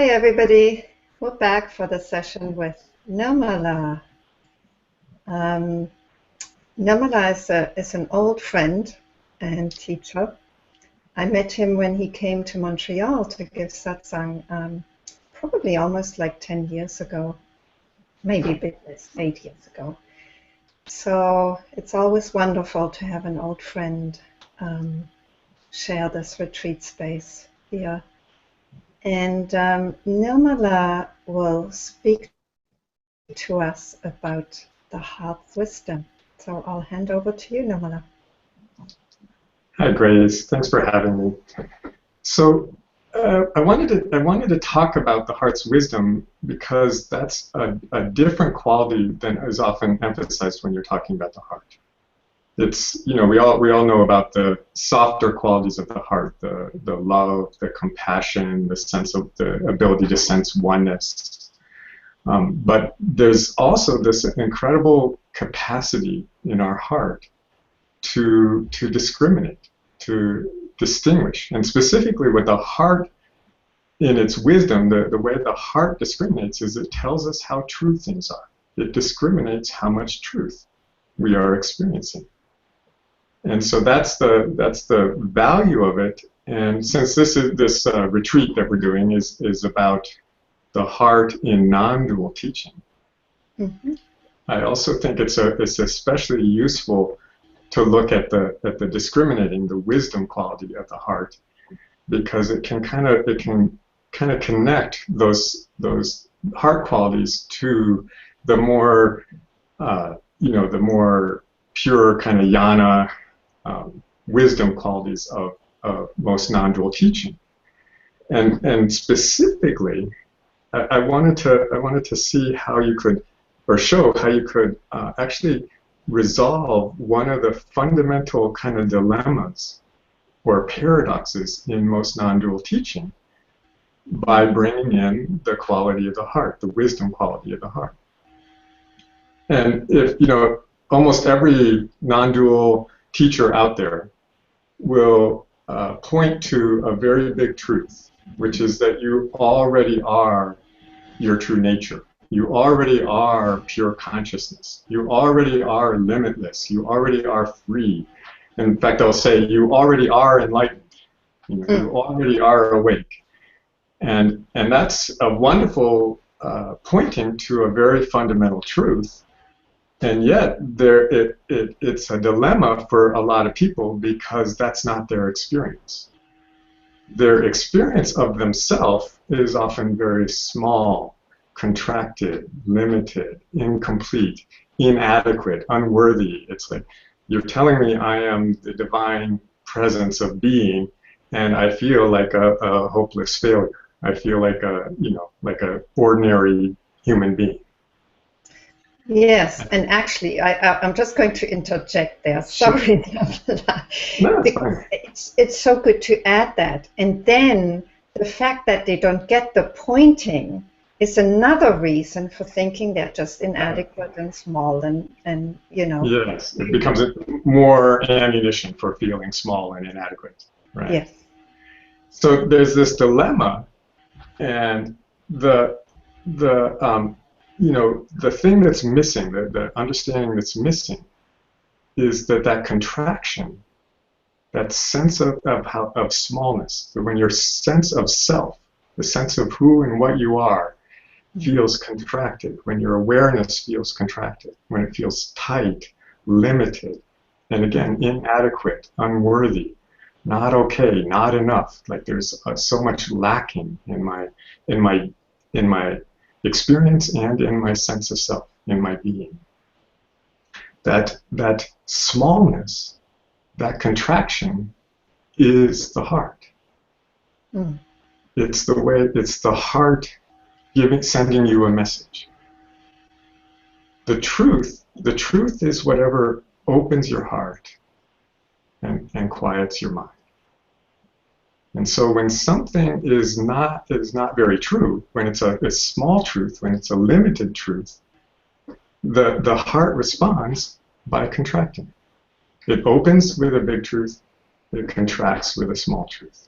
Hi everybody, we're back for the session with Nirmala. Um, Nirmala is an old friend and teacher. I met him when he came to Montreal to give satsang, probably almost like 10 years ago, maybe a bit less, 8 years ago. So it's always wonderful to have an old friend share this retreat space here. And Nirmala will speak to us about the heart's wisdom. So I'll hand over to you, Nirmala. Hi, Grace. Thanks for having me. So I wanted to talk about the heart's wisdom because that's a different quality than is often emphasized when you're talking about the heart. It's, we all know about the softer qualities of the heart, the love, the compassion, the sense of the ability to sense oneness. But there's also this incredible capacity in our heart to discriminate, to distinguish, and specifically with the heart in its wisdom, the way the heart discriminates is it tells us how true things are. It discriminates how much truth we are experiencing. And so that's the value of it. And since this retreat that we're doing is about the heart in non-dual teaching, I also think it's especially useful to look at the discriminating, the wisdom quality of the heart, because it can kind of connect those heart qualities to the more the more pure kind of jnana wisdom qualities of most non-dual teaching, and specifically, I wanted to see how you could, or show how you could actually resolve one of the fundamental kind of dilemmas or paradoxes in most non-dual teaching by bringing in the quality of the heart, the wisdom quality of the heart. And if almost every non-dual teacher out there will point to a very big truth, which is that you already are your true nature. You already are pure consciousness. You already are limitless. You already are free. In fact, I'll say you already are enlightened. You already are awake. And that's a wonderful pointing to a very fundamental truth. And yet, it's a dilemma for a lot of people because that's not their experience. Their experience of themselves is often very small, contracted, limited, incomplete, inadequate, unworthy. It's like, you're telling me I am the divine presence of being, and I feel like a hopeless failure. I feel like like a ordinary human being. Yes, and actually, I'm just going to interject there. Sorry, No, because it's so good to add that. And then the fact that they don't get the pointing is another reason for thinking they're just inadequate and small and Yes, it becomes more ammunition for feeling small and inadequate, right? Yes. So there's this dilemma, and the thing that's missing, the understanding that's missing, is that contraction, that sense of smallness, that when your sense of self, the sense of who and what you are, feels contracted, when your awareness feels contracted, when it feels tight, limited, and again, inadequate, unworthy, not okay, not enough, like there's so much lacking in my experience and in my sense of self, in my being. That smallness, that contraction, is the heart. It's the heart sending you a message. The truth is whatever opens your heart and quiets your mind. And so when something is not very true, when it's a small truth, when it's a limited truth, the heart responds by contracting. It opens with a big truth, it contracts with a small truth.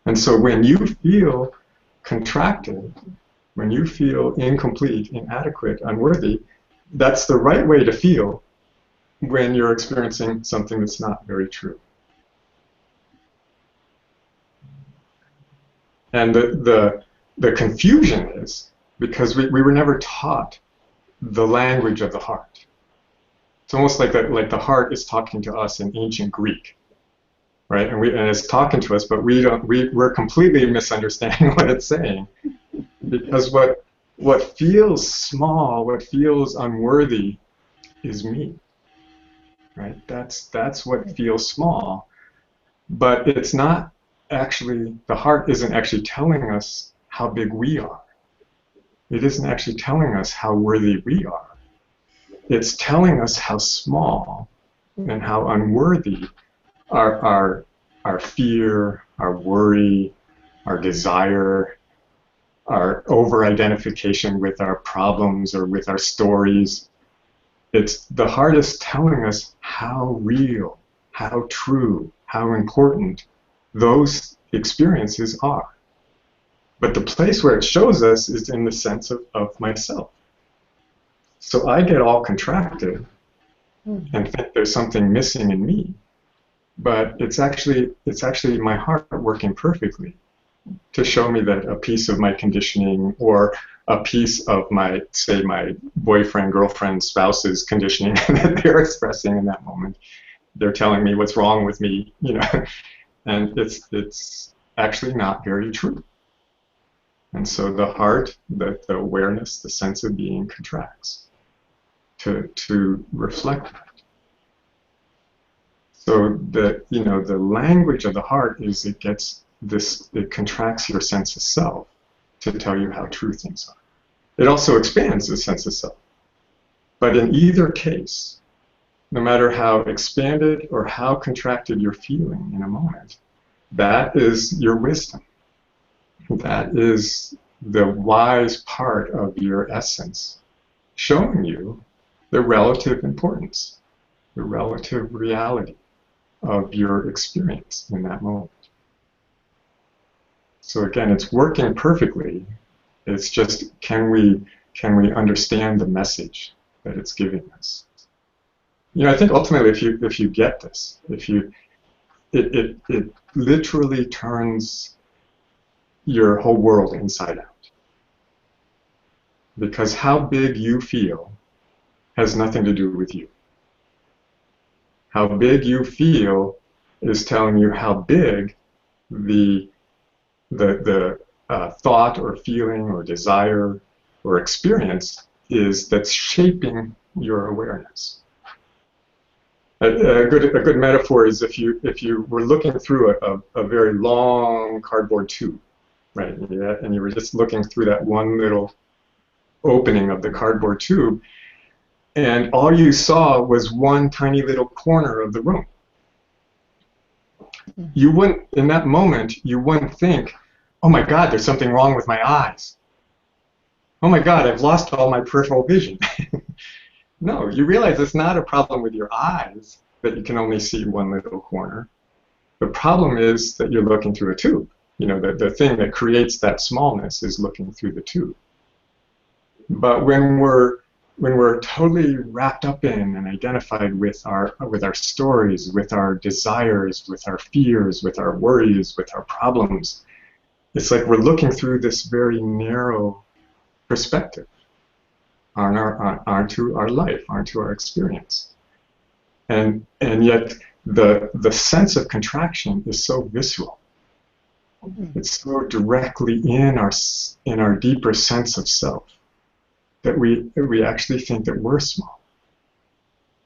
And so when you feel contracted, when you feel incomplete, inadequate, unworthy, that's the right way to feel when you're experiencing something that's not very true. And the confusion is because we were never taught the language of the heart. It's almost like the heart is talking to us in ancient Greek, right? And it's talking to us, but we're completely misunderstanding what it's saying, because what feels small, what feels unworthy, is me, right? That's what feels small, but it's not actually. The heart isn't actually telling us how big we are. It isn't actually telling us how worthy we are. It's telling us how small and how unworthy our fear, our worry, our desire, our over-identification with our problems or with our stories. It's the heart is telling us how real, how true, how important those experiences are. But the place where it shows us is in the sense of myself. So I get all contracted and think there's something missing in me. But it's actually my heart working perfectly to show me that a piece of my conditioning or a piece of my, say, my boyfriend, girlfriend, spouse's conditioning that they're expressing in that moment. They're telling me what's wrong with me, and it's actually not very true. And so the heart, the awareness, the sense of being contracts to reflect that. So the language of the heart is it contracts your sense of self to tell you how true things are. It also expands the sense of self. But in either case, no matter how expanded or how contracted you're feeling in a moment, that is your wisdom. That is the wise part of your essence, showing you the relative importance, the relative reality of your experience in that moment. So again, it's working perfectly. It's just, can we understand the message that it's giving us? I think ultimately, if you get this, it literally turns your whole world inside out. Because how big you feel has nothing to do with you. How big you feel is telling you how big the thought or feeling or desire or experience is that's shaping your awareness. A good metaphor is if you were looking through a very long cardboard tube, right? And you were just looking through that one little opening of the cardboard tube, and all you saw was one tiny little corner of the room. You wouldn't, in that moment, you wouldn't think, oh my God, there's something wrong with my eyes. Oh my God, I've lost all my peripheral vision. No, you realize it's not a problem with your eyes that you can only see one little corner. The problem is that you're looking through a tube. The thing that creates that smallness is looking through the tube. But when we're totally wrapped up in and identified with our stories, with our desires, with our fears, with our worries, with our problems, it's like we're looking through this very narrow perspective onto our life, onto our experience. And yet the sense of contraction is so visceral. It's so directly in our deeper sense of self that we actually think that we're small.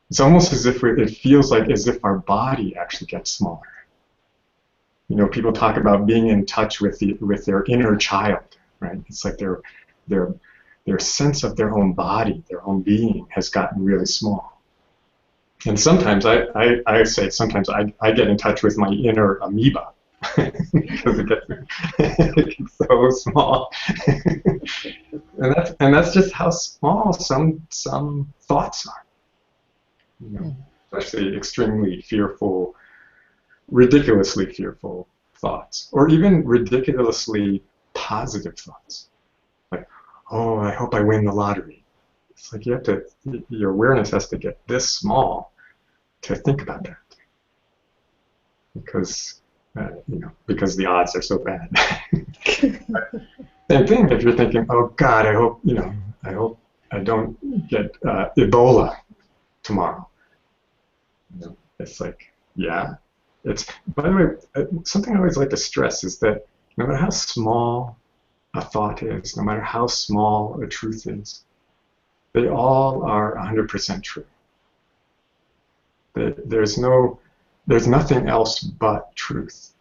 It's almost as if it feels like as if our body actually gets smaller. People talk about being in touch with their inner child, right? It's like their sense of their own body, their own being has gotten really small. And sometimes I say sometimes I get in touch with my inner amoeba because it gets so small. and that's just how small some thoughts are. Especially extremely fearful, ridiculously fearful thoughts, or even ridiculously positive thoughts. Like, oh, I hope I win the lottery. It's like your awareness has to get this small to think about that. Because, because the odds are so bad. Same thing if you're thinking, oh God, I hope I don't get Ebola tomorrow. It's like, yeah. By the way, something I always like to stress is that no matter how small a thought is, no matter how small a truth is, they all are 100% true. There's nothing else but truth.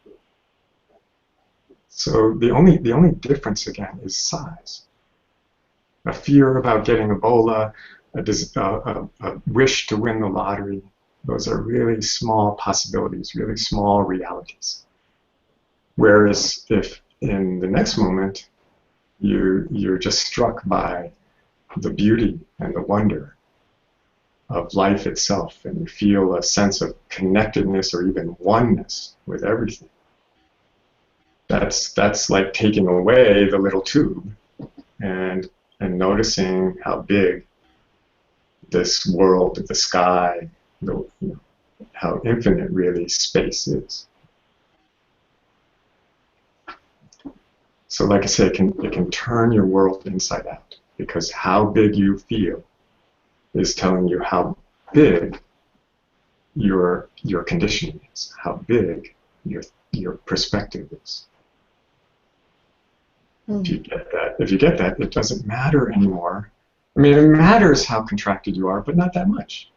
So the only difference again is size. A fear about getting Ebola, a wish to win the lottery, those are really small possibilities, really small realities. Whereas if in the next moment you're just struck by the beauty and the wonder of life itself, and you feel a sense of connectedness or even oneness with everything, that's like taking away the little tube and noticing how big this world, the sky, how infinite really space is. So like I say, it can turn your world inside out, because how big you feel is telling you how big your conditioning is, how big your perspective is. If you get that, it doesn't matter anymore. I mean, it matters how contracted you are, but not that much.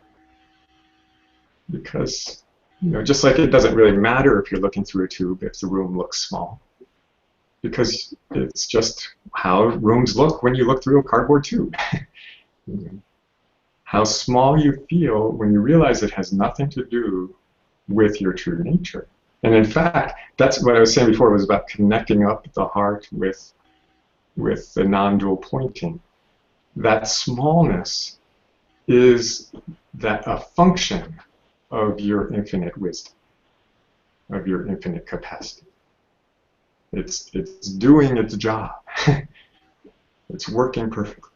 Because, just like it doesn't really matter if you're looking through a tube if the room looks small. Because it's just how rooms look when you look through a cardboard tube. How small you feel when you realize it has nothing to do with your true nature. And in fact, that's what I was saying before, was about connecting up the heart with the non-dual pointing. That smallness is a function of your infinite wisdom, of your infinite capacity. It's doing its job. It's working perfectly.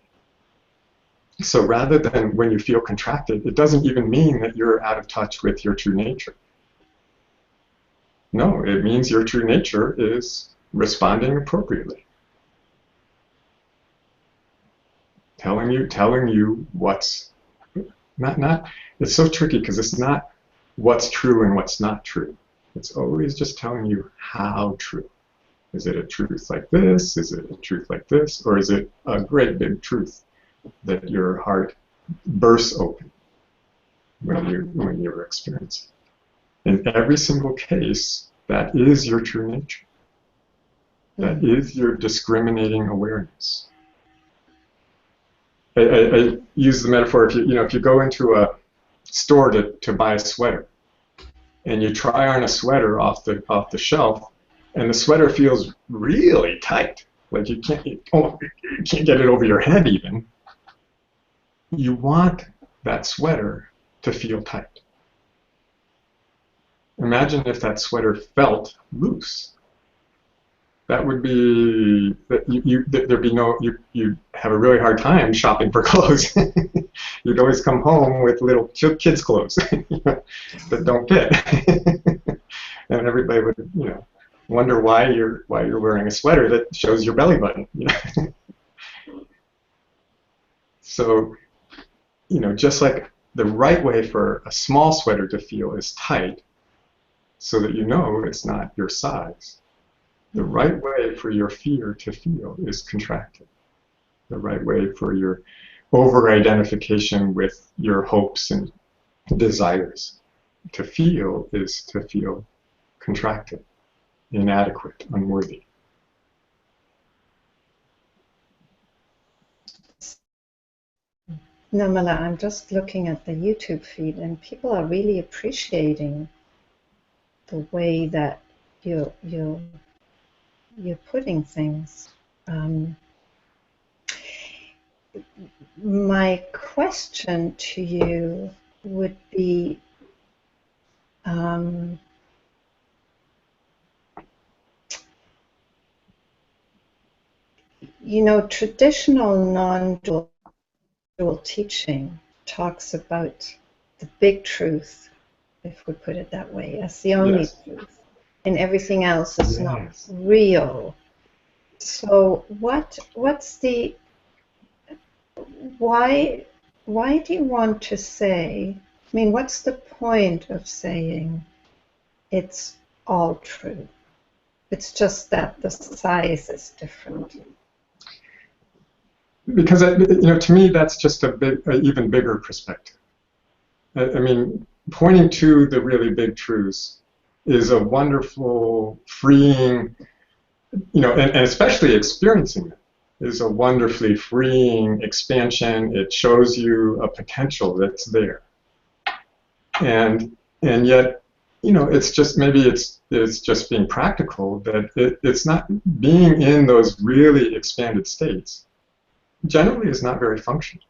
So rather than when you feel contracted, it doesn't even mean that you're out of touch with your true nature. No, it means your true nature is responding appropriately. Telling you what's not it's so tricky because it's not what's true and what's not true. It's always just telling you how true. Is it a truth like this? Is it a truth like this? Or is it a great big truth that your heart bursts open when you're experiencing? In every single case, that is your true nature. That is your discriminating awareness. I use the metaphor, if you go into a store to buy a sweater, and you try on a sweater off the shelf, and the sweater feels really tight, like you can't get it over your head even. You want that sweater to feel tight. Imagine if that sweater felt loose. That would be there'd be no you'd have a really hard time shopping for clothes. You'd always come home with little kids' clothes that don't fit, and everybody would wonder why you're wearing a sweater that shows your belly button. So just like the right way for a small sweater to feel is tight, so that it's not your size. The right way for your fear to feel is contracted. The right way for your over-identification with your hopes and desires to feel is to feel contracted, inadequate, unworthy. Nirmala, I'm just looking at the YouTube feed, and people are really appreciating the way that you're putting things. My question to you would be, traditional non-dual teaching talks about the big truth, if we put it that way, as the only Yes. truth, and everything else is not Yes. real. So why do you want to say, what's the point of saying it's all true? It's just that the size is different. Because to me, that's just an even bigger perspective. Pointing to the really big truths is a wonderful, freeing, and especially experiencing it is a wonderfully freeing expansion. It shows you a potential that's there, and yet, it's just it's just being practical that it's not being in those really expanded states. Generally, is not very functional.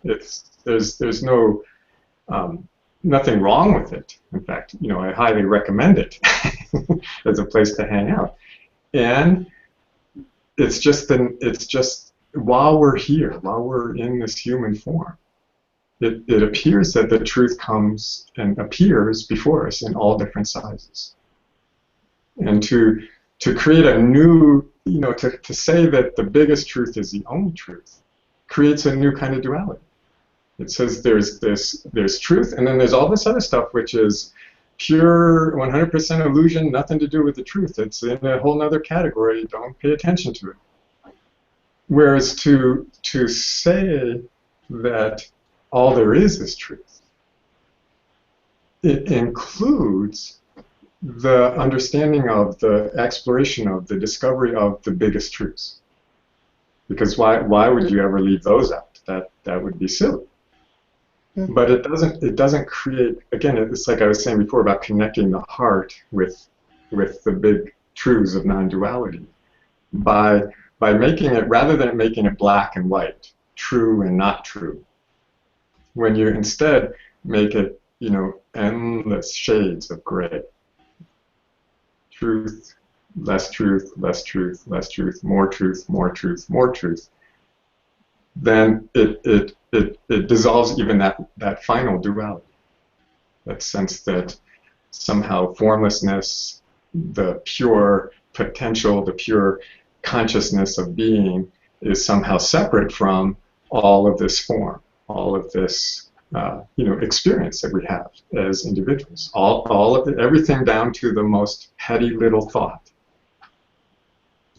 There's no nothing wrong with it. In fact, I highly recommend it as a place to hang out. And it's just while we're here, while we're in this human form, it appears that the truth comes and appears before us in all different sizes. And to create a new, to say that the biggest truth is the only truth creates a new kind of duality. It says there's truth, and then there's all this other stuff which is pure 100% illusion, nothing to do with the truth. It's in a whole other category. Don't pay attention to it. Whereas to say that all there is truth, it includes the understanding of the exploration of the discovery of the biggest truths. Because why would you ever leave those out? That would be silly. But it doesn't create, again, it's like I was saying before about connecting the heart with the big truths of non-duality by making it, rather than making it black and white, true and not true, when you instead make it, endless shades of gray. Truth, less truth, less truth, less truth, more truth, more truth, more truth, then it dissolves even that final duality. That sense that somehow formlessness, the pure potential, the pure consciousness of being is somehow separate from all of this form, all of this experience that we have as individuals. All of it, everything down to the most petty little thought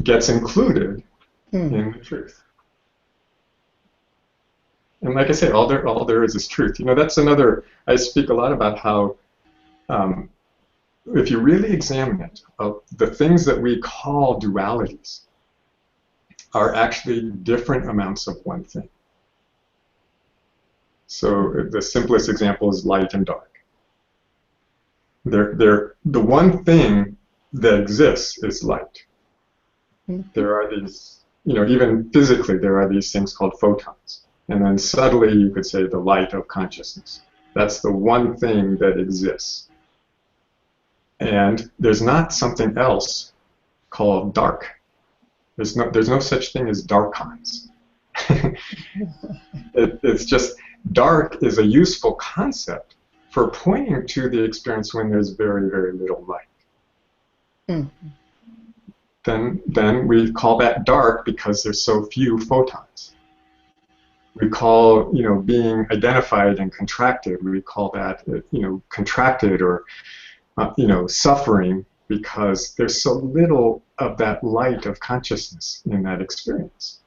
gets included in the truth. And like I say, all there is truth. That's another. I speak a lot about how, if you really examine it, the things that we call dualities are actually different amounts of one thing. So the simplest example is light and dark. They're the one thing that exists is light. There are these, even physically, there are these things called photons. And then subtly, you could say the light of consciousness. That's the one thing that exists. And there's not something else called dark. There's no such thing as darkons. It's just, dark is a useful concept for pointing to the experience when there's very, very little light. Then we call that dark because there's so few photons. We call, being identified and contracted, we call that, contracted or, suffering, because there's so little of that light of consciousness in that experience.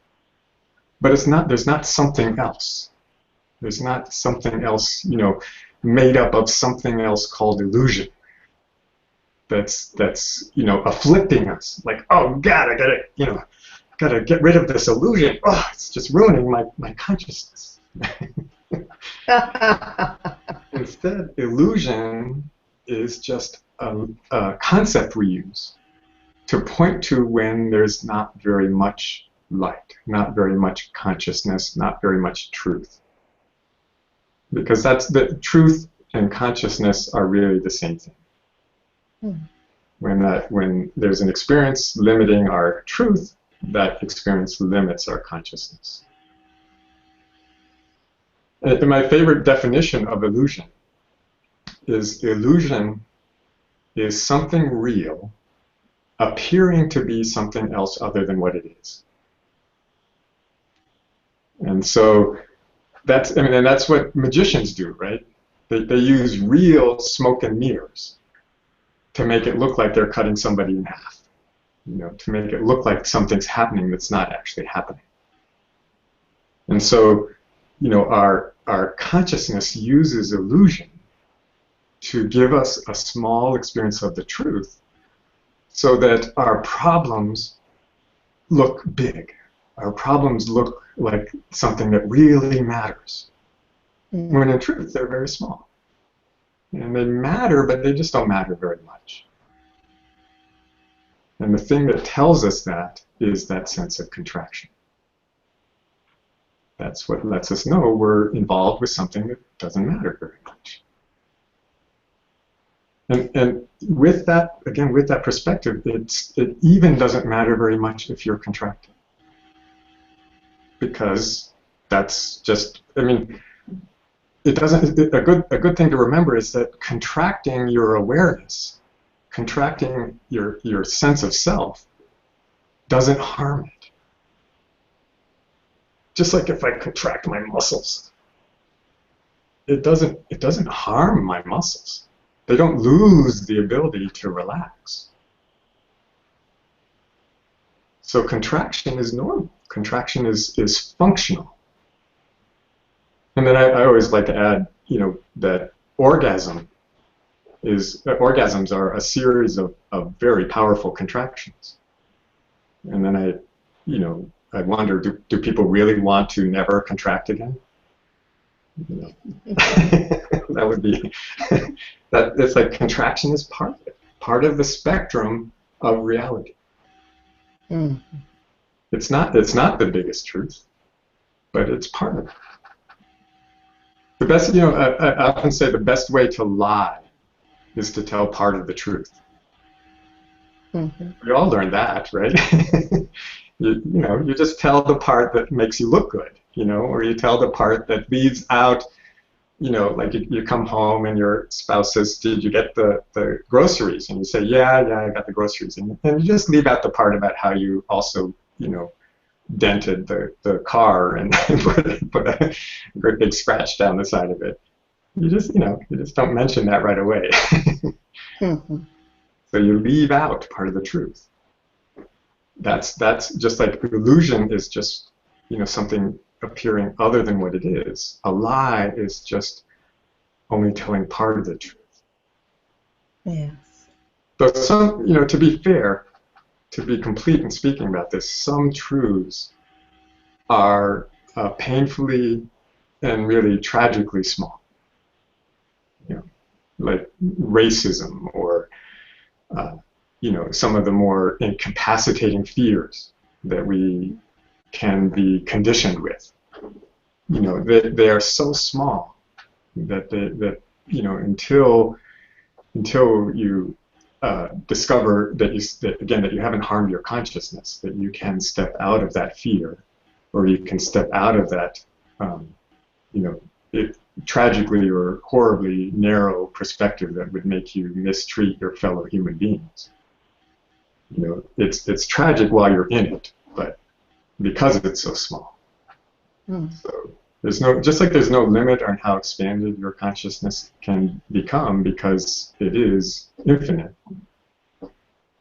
But there's not something else. There's not something else, made up of something else called illusion. That's afflicting us. Like, oh God, I gotta get rid of this illusion. Oh, it's just ruining my consciousness. Instead, illusion is just a concept we use to point to when there's not very much light, not very much consciousness, not very much truth. Because that's the truth and consciousness are really the same thing. When there's an experience limiting our truth, that experience limits our consciousness. And my favorite definition of illusion is something real appearing to be something else other than what it is. And so that's what magicians do, right? They use real smoke and mirrors to make it look like they're cutting somebody in half, to make it look like something's happening that's not actually happening. And so, our consciousness uses illusion to give us a small experience of the truth so that our problems look big. Our problems look like something that really matters. When in truth, they're very small. And they matter, but they just don't matter very much. And the thing that tells us that is that sense of contraction. That's what lets us know we're involved with something that doesn't matter very much. And with that, again, with that perspective, it even doesn't matter very much if you're contracted. Because that's just, it doesn't, a good thing to remember is that contracting your awareness, contracting your sense of self, doesn't harm it. Just like if I contract my muscles, it doesn't harm my muscles. They don't lose the ability to relax. So contraction is normal. Contraction is functional. And then I always like to add, that orgasms are a series of very powerful contractions. And then I wonder, do people really want to never contract again? That would be that. It's like contraction is part of it, part of the spectrum of reality. It's not the biggest truth, but it's part of it. The best, I often say the best way to lie is to tell part of the truth. We all learned that, right? You just tell the part that makes you look good, or you tell the part that leaves out, like you come home and your spouse says, "Did you get the groceries?" And you say, yeah, I got the groceries. And you just leave out the part about how you also, dented the car and put a great big scratch down the side of it. You just don't mention that right away. So you leave out part of the truth. That's just like illusion is just, something appearing other than what it is. A lie is just only telling part of the truth. Yes. But some, to be fair, to be complete in speaking about this, some truths are painfully and really tragically small. Like racism or some of the more incapacitating fears that we can be conditioned with. They are so small that until you discover that you haven't harmed your consciousness, that you can step out of that fear, or you can step out of that tragically or horribly narrow perspective that would make you mistreat your fellow human beings. It's tragic while you're in it, but because it's so small. So there's no limit on how expanded your consciousness can become because it is infinite.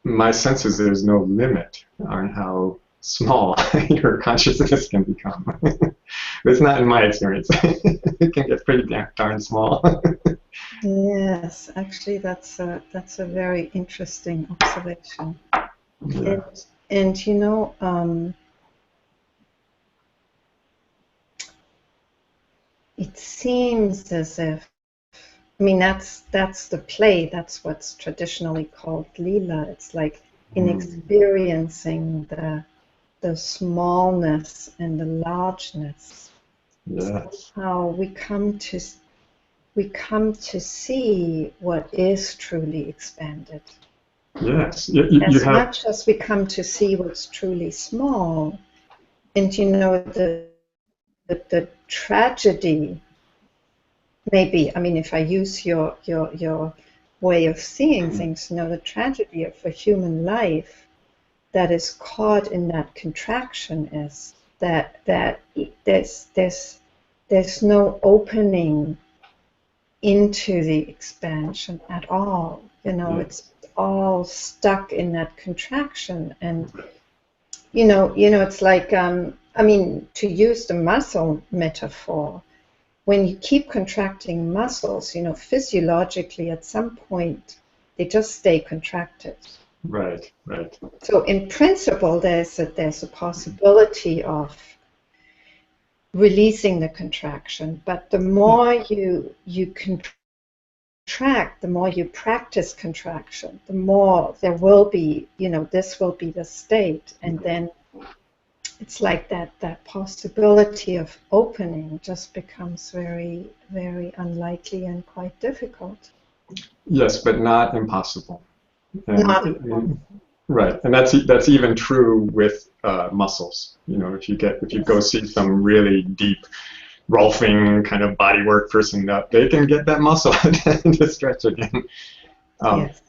My sense is there's no limit on how small your consciousness can become. It's not in my experience. It can get pretty darn small. Yes, actually, that's a very interesting observation. Yeah. And it seems as if, that's the play. That's what's traditionally called lila. It's like in experiencing the smallness and the largeness. Yes. How we come to see what is truly expanded. Yes, you As have. much as we come to see what's truly small, and the tragedy, maybe, I mean, if I use your way of seeing things, the tragedy of a human life that is caught in that contraction is that there's no opening into the expansion at all. Yes. It's all stuck in that contraction, and it's like, I mean, to use the muscle metaphor, when you keep contracting muscles, physiologically at some point they just stay contracted. Right, right. So in principle, there's a possibility of releasing the contraction, but the more you contract, the more you practice contraction, the more there will be, this will be the state, and then it's like that possibility of opening just becomes very, very unlikely and quite difficult. Yes, but not impossible. Not And right, and that's even true with muscles. If you go yes, see some really deep rolfing kind of bodywork person, they can get that muscle to stretch again. Um, yes,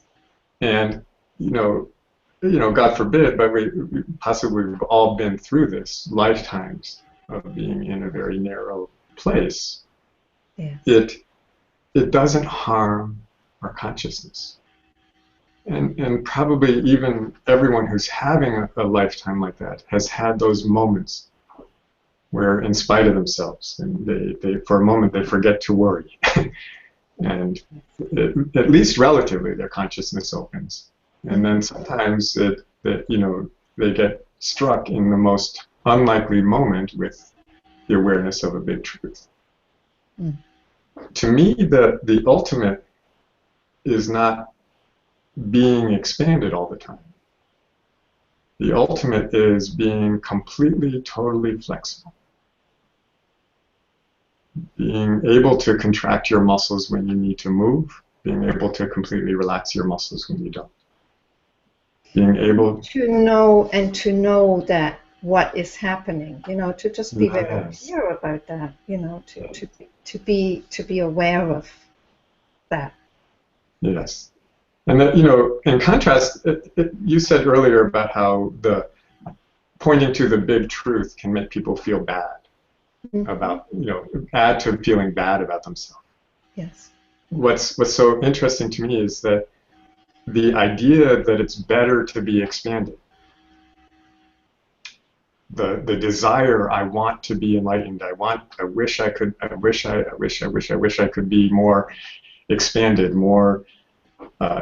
and you know, God forbid, but we possibly we've all been through this lifetimes of being in a very narrow place. yes. It it doesn't harm our consciousness. And probably even everyone who's having a lifetime like that has had those moments where, in spite of themselves, and they for a moment they forget to worry, and at least relatively their consciousness opens, and then sometimes they get struck in the most unlikely moment with the awareness of a big truth. Mm. To me, the ultimate is not being expanded all the time. The ultimate is being completely, totally flexible. Being able to contract your muscles when you need to move, being able to completely relax your muscles when you don't. Being able To know that what is happening, to just be very yes, clear about that, to be aware of that. yes. And that, in contrast, you said earlier about how the pointing to the big truth can make people feel bad Hmm. about, add to feeling bad about themselves. Yes. What's so interesting to me is that the idea that it's better to be expanded, the desire, I want to be enlightened, I wish I could, I wish I could be more expanded, more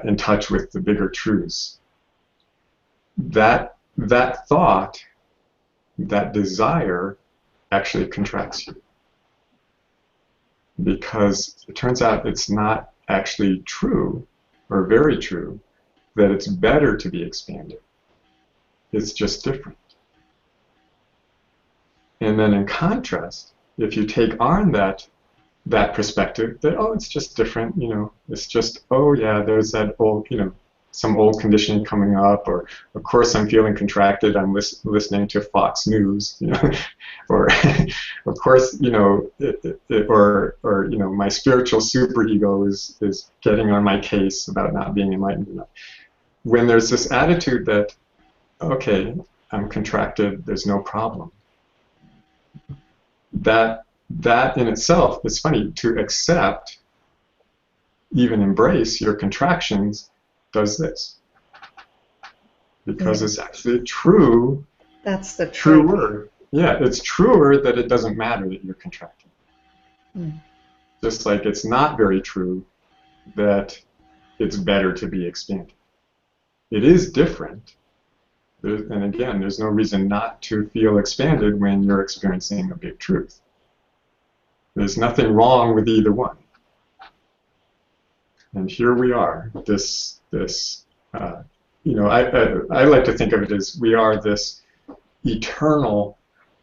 in touch with the bigger truths. That thought, that desire, actually contracts you, because it turns out it's not actually true, or very true, that it's better to be expanded. It's just different. And then in contrast, if you take on that perspective, that it's just different, it's just, oh yeah, there's that old, some old conditioning coming up, or of course I'm feeling contracted, I'm listening to Fox News, or of course, or my spiritual superego is getting on my case about not being enlightened enough. When there's this attitude that, okay, I'm contracted, there's no problem, that in itself is funny. To accept, even embrace your contractions, does this, because Yeah. it's actually true, That's the trick. truer. Yeah, it's truer that it doesn't matter that you're contracting. Mm. Just like it's not very true that it's better to be expanded. It is different. And again, there's no reason not to feel expanded when you're experiencing a big truth. There's nothing wrong with either one. And here we are, I like to think of it as we are this eternal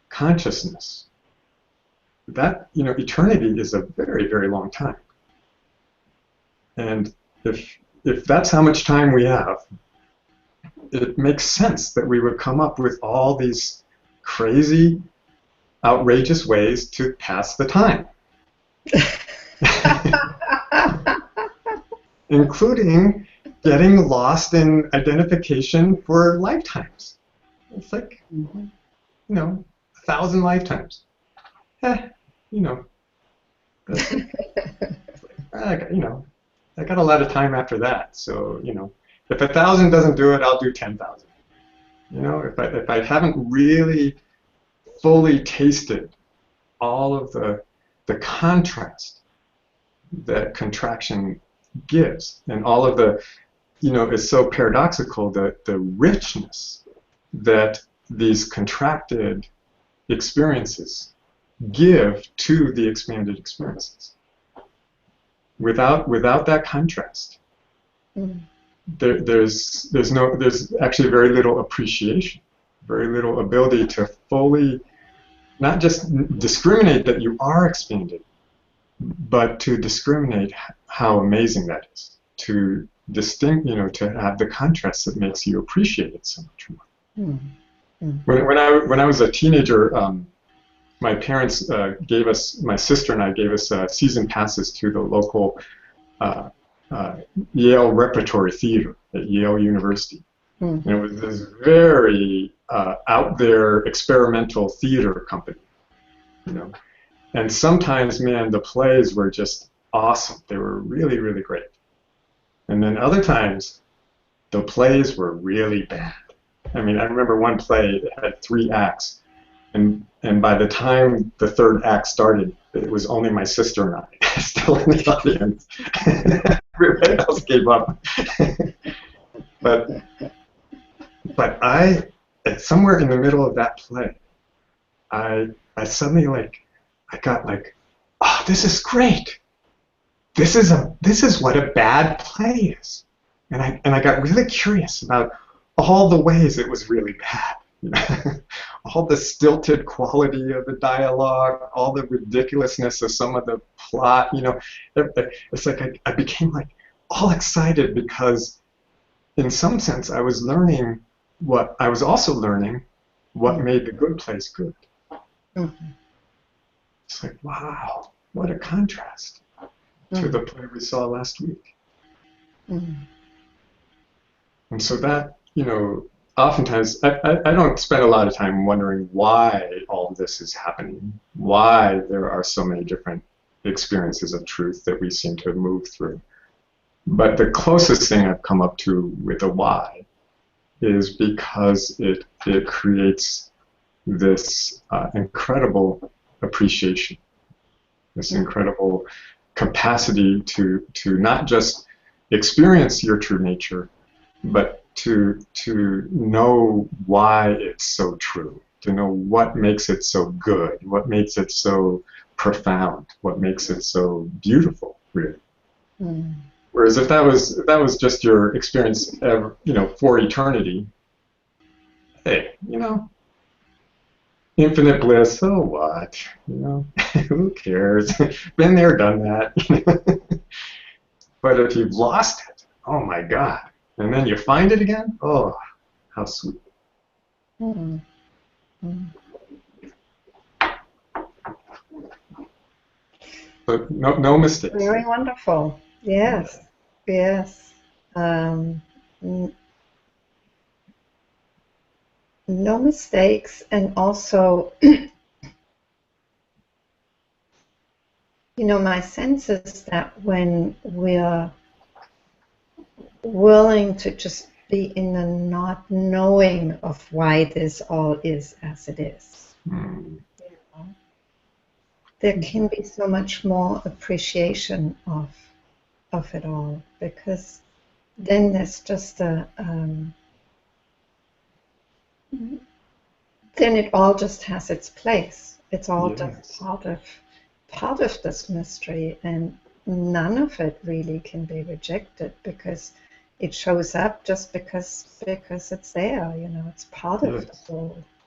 consciousness. That, eternity is a very, very long time. And if that's how much time we have, it makes sense that we would come up with all these crazy, outrageous ways to pass the time. Including getting lost in identification for lifetimes. It's like, 1,000 lifetimes. That's I got a lot of time after that. So, if 1,000 doesn't do it, I'll do 10,000. If I haven't really fully tasted all of the contrast that contraction gives, and all of the, it's so paradoxical that the richness that these contracted experiences give to the expanded experiences. Without that contrast, there's actually very little appreciation, very little ability to fully not just discriminate that you are expanded, but to discriminate how amazing that is, to to have the contrast that makes you appreciate it so much more. When I was a teenager, my parents gave us, my sister and I gave us season passes to the local Yale Repertory Theater at Yale University. And it was this very out there experimental theater company, And sometimes, man, the plays were just awesome. They were really, really great. And then other times, the plays were really bad. I mean, I remember one play that had 3 acts, and by the time the 3rd act started, it was only my sister and I still in the audience. Everybody else gave up. But somewhere in the middle of that play, I suddenly I got oh, this is great. This is what a bad play is, and I got really curious about all the ways it was really bad. All the stilted quality of the dialogue, all the ridiculousness of some of the plot. It's like I became all excited because, in some sense, I was learning what made the good plays good. It's like, wow, what a contrast to the play we saw last week. And so that, oftentimes, I don't spend a lot of time wondering why all this is happening, why there are so many different experiences of truth that we seem to move through. But the closest thing I've come up to with a why is because it creates this incredible appreciation, this incredible capacity to not just experience your true nature, but to know why it's so true, to know what makes it so good, what makes it so profound, what makes it so beautiful, really. Whereas if that was just your experience, for eternity, hey, infinite bliss, so what? Who cares? Been there, done that. But if you've lost it, oh my God, and then you find it again, oh, how sweet. But no mistakes. Very wonderful. Yes. Yes. No mistakes, and also, my sense is that when we're willing to just be in the not knowing of why this all is as it is, there can be so much more appreciation of it all, because then there's just then it all just has its place. It's all just part of this mystery, and none of it really can be rejected, because it shows up just because it's there. It's part of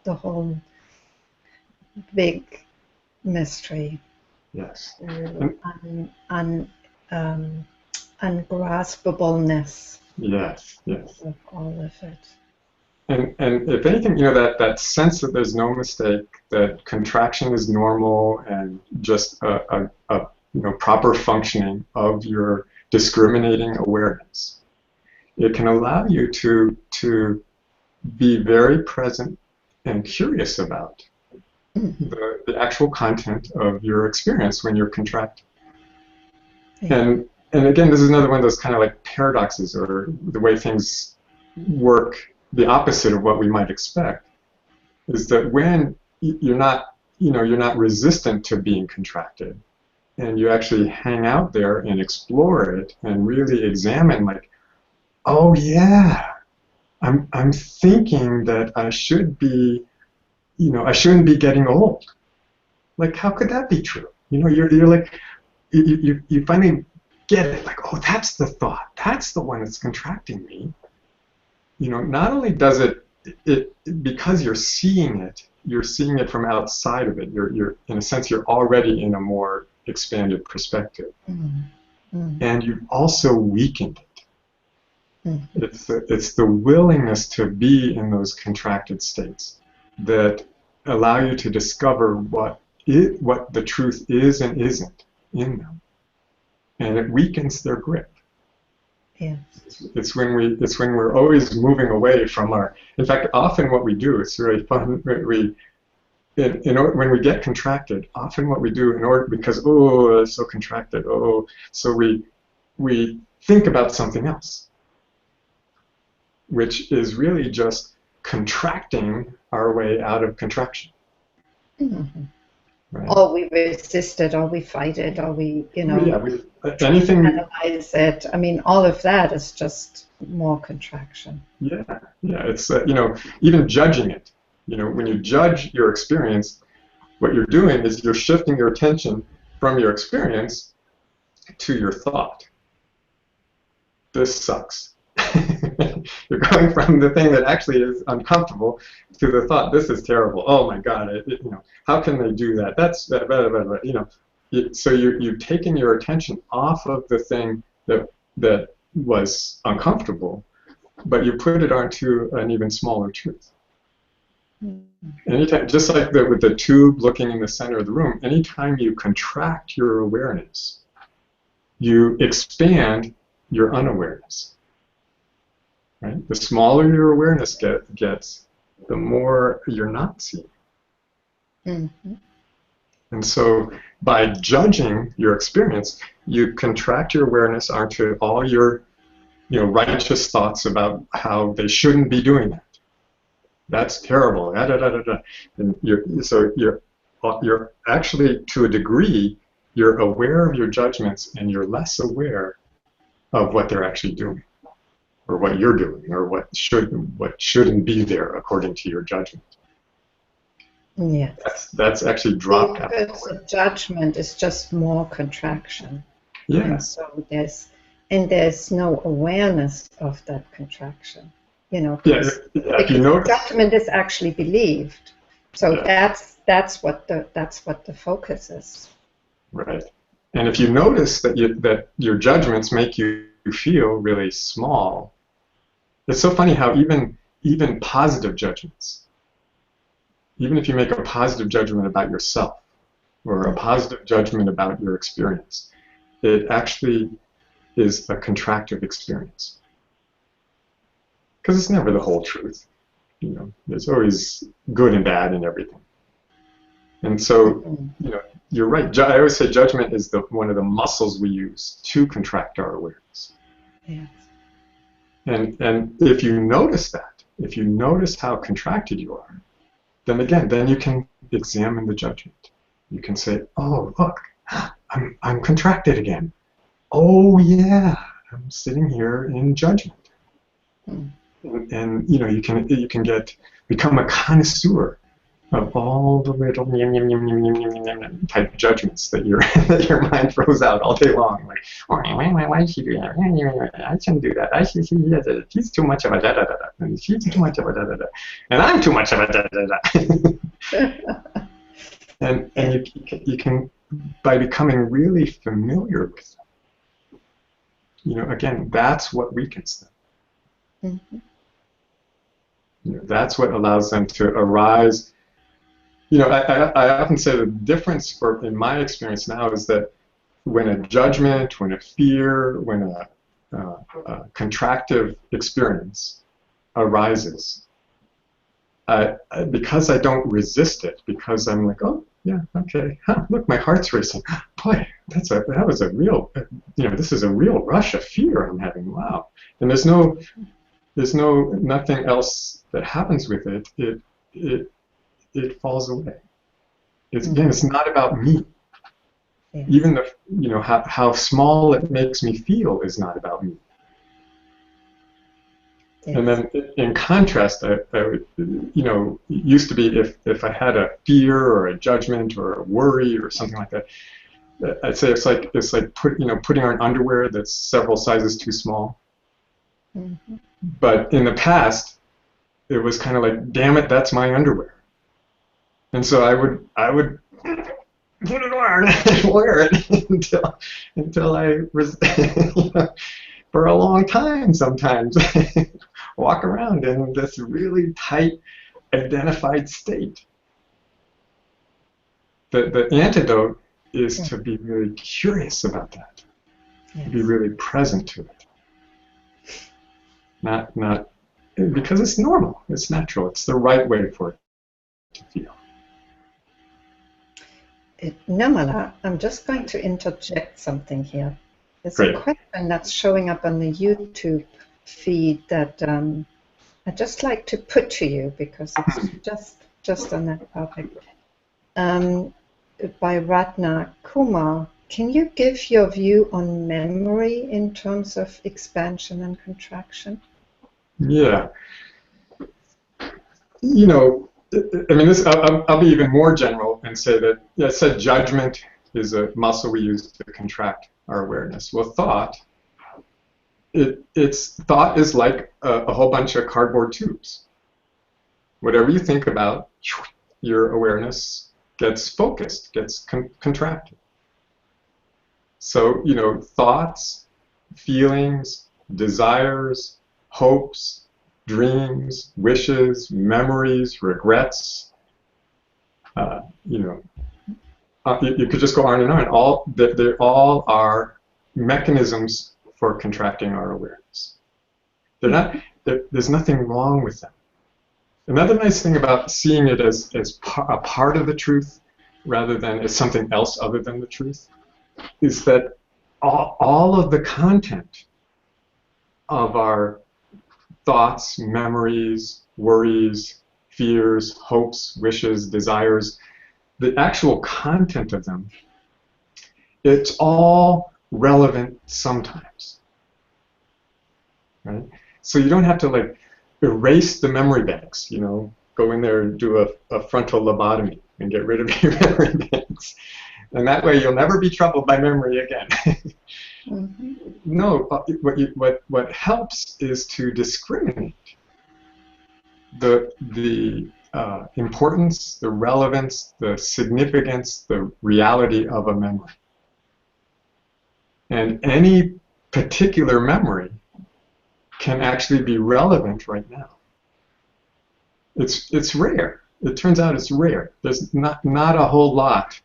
the whole big mystery. Yes. Ungraspableness. Yes. Of all of it. And if anything, that sense that there's no mistake, that contraction is normal and just a proper functioning of your discriminating awareness, it can allow you to be very present and curious about the actual content of your experience when you're contracting. Yeah. And again, this is another one of those kind of like paradoxes, or the way things work the opposite of what we might expect, is that when you're not resistant to being contracted, and you actually hang out there and explore it and really examine, like, oh yeah, I'm thinking that I should be, I shouldn't be getting old. Like, how could that be true? You're like, you finally get it, like, oh, that's the thought, that's the one that's contracting me. Not only does it because you're seeing it from outside of it. You're in a sense, you're already in a more expanded perspective, and you've also weakened it. It's the willingness to be in those contracted states that allow you to discover what the truth is and isn't in them, and it weakens their grip. Yes. It's when we're always moving away from our. In fact, often what we do, it's really fun. When we get contracted, often what we do because it's so contracted, so we think about something else, which is really just contracting our way out of contraction. Mm-hmm. Right? Or we resist it, or we fight it, or we, anything. Analyze it. I mean, all of that is just more contraction. Yeah. It's even judging it. When you judge your experience, what you're doing is you're shifting your attention from your experience to your thought. This sucks. You're going from the thing that actually is uncomfortable to the thought, this is terrible. Oh my God! How can they do that? That's blah, blah, blah, blah. So you've taken your attention off of the thing that was uncomfortable, but you put it onto an even smaller truth. Anytime, just like with the tube looking in the center of the room, anytime you contract your awareness, you expand your unawareness. Right? The smaller your awareness gets, the more you're not seeing. Mm-hmm. And so by judging your experience, you contract your awareness onto all your righteous thoughts about how they shouldn't be doing that. That's terrible. And you're actually, to a degree, you're aware of your judgments, and you're less aware of what they're actually doing, or what you're doing, or what shouldn't be there according to your judgment. Yes. That's actually dropped out. Because the judgment is just more contraction. Yeah. And so there's no awareness of that contraction. Because judgment is actually believed. So that's what the focus is. Right. And if you notice that your judgments make you feel really small, it's so funny how even positive judgments, even if you make a positive judgment about yourself, or a positive judgment about your experience, it actually is a contractive experience. Because it's never the whole truth. There's always good and bad in everything. And so, you're right. I always say judgment is one of the muscles we use to contract our awareness. Yes. And if you notice that, if you notice how contracted you are, then you can examine the judgment. You can say, oh, look, I'm contracted again. Oh yeah, I'm sitting here in judgment. And you can become a connoisseur of all the little type judgments that your mind throws out all day long. Like, why did she do that? I shouldn't do that. He's too much of a da da da da, and she's too much of a da da da, and I'm too much of a da da da. And you can, by becoming really familiar with them, again, that's what weakens them. Mm-hmm. That's what allows them to arise. I often say the difference in my experience now is that when a judgment, when a fear, when a contractive experience arises, because I don't resist it, because I'm like, oh yeah, okay, look, my heart's racing. Boy, that was a real, this is a real rush of fear I'm having. Wow, and there's nothing else that happens with it. It falls away. It's not about me. Yes. Even how small it makes me feel is not about me. Yes. And then in contrast, I would, it used to be if I had a fear or a judgment or a worry or something like that, I'd say it's like putting on underwear that's several sizes too small. Mm-hmm. But in the past, it was kind of like, damn it, that's my underwear. And so I would put it on and wear it until I was, for a long time sometimes, walk around in this really tight, identified state. The antidote is to be really curious about that, to be really present to it. Not because it's normal, it's natural, it's the right way for it to feel. Nirmala, I'm just going to interject something here. There's Great. a question that's showing up on the YouTube feed that I'd just like to put to you because it's just on that topic. By Ratna Kumar. Can you give your view on memory in terms of expansion and contraction? Yeah. I'll be even more general and say that, I said judgment is a muscle we use to contract our awareness. Well, thought is like a whole bunch of cardboard tubes. Whatever you think about, your awareness gets focused, gets contracted. So, thoughts, feelings, desires, hopes, dreams, wishes, memories, regrets, you could just go on and on. They all are mechanisms for contracting our awareness. There's nothing wrong with them. Another nice thing about seeing it as a part of the truth rather than as something else other than the truth is that all of the content of our thoughts, memories, worries, fears, hopes, wishes, desires, the actual content of them, it's all relevant sometimes, right? So you don't have to erase the memory banks, go in there and do a frontal lobotomy and get rid of your memory banks. And that way you'll never be troubled by memory again. Mm-hmm. No, what helps is to discriminate the importance, the relevance, the significance, the reality of a memory. And any particular memory can actually be relevant right now. It's rare. It turns out it's rare. There's not a whole lot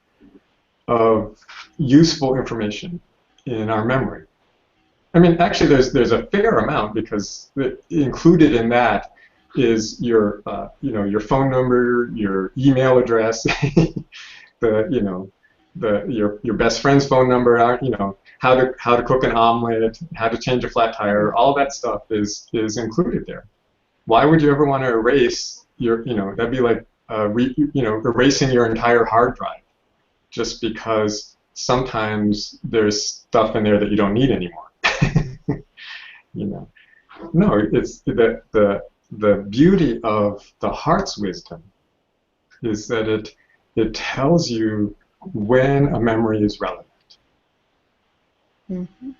of useful information in our memory. I mean, actually, there's a fair amount because included in that is your your phone number, your email address, your best friend's phone number, how to cook an omelet, how to change a flat tire. All that stuff is included there. Why would you ever want to erase that'd be like erasing your entire hard drive just because sometimes there's stuff in there that you don't need anymore. No, it's the beauty of the heart's wisdom is that it tells you when a memory is relevant. Mm-hmm.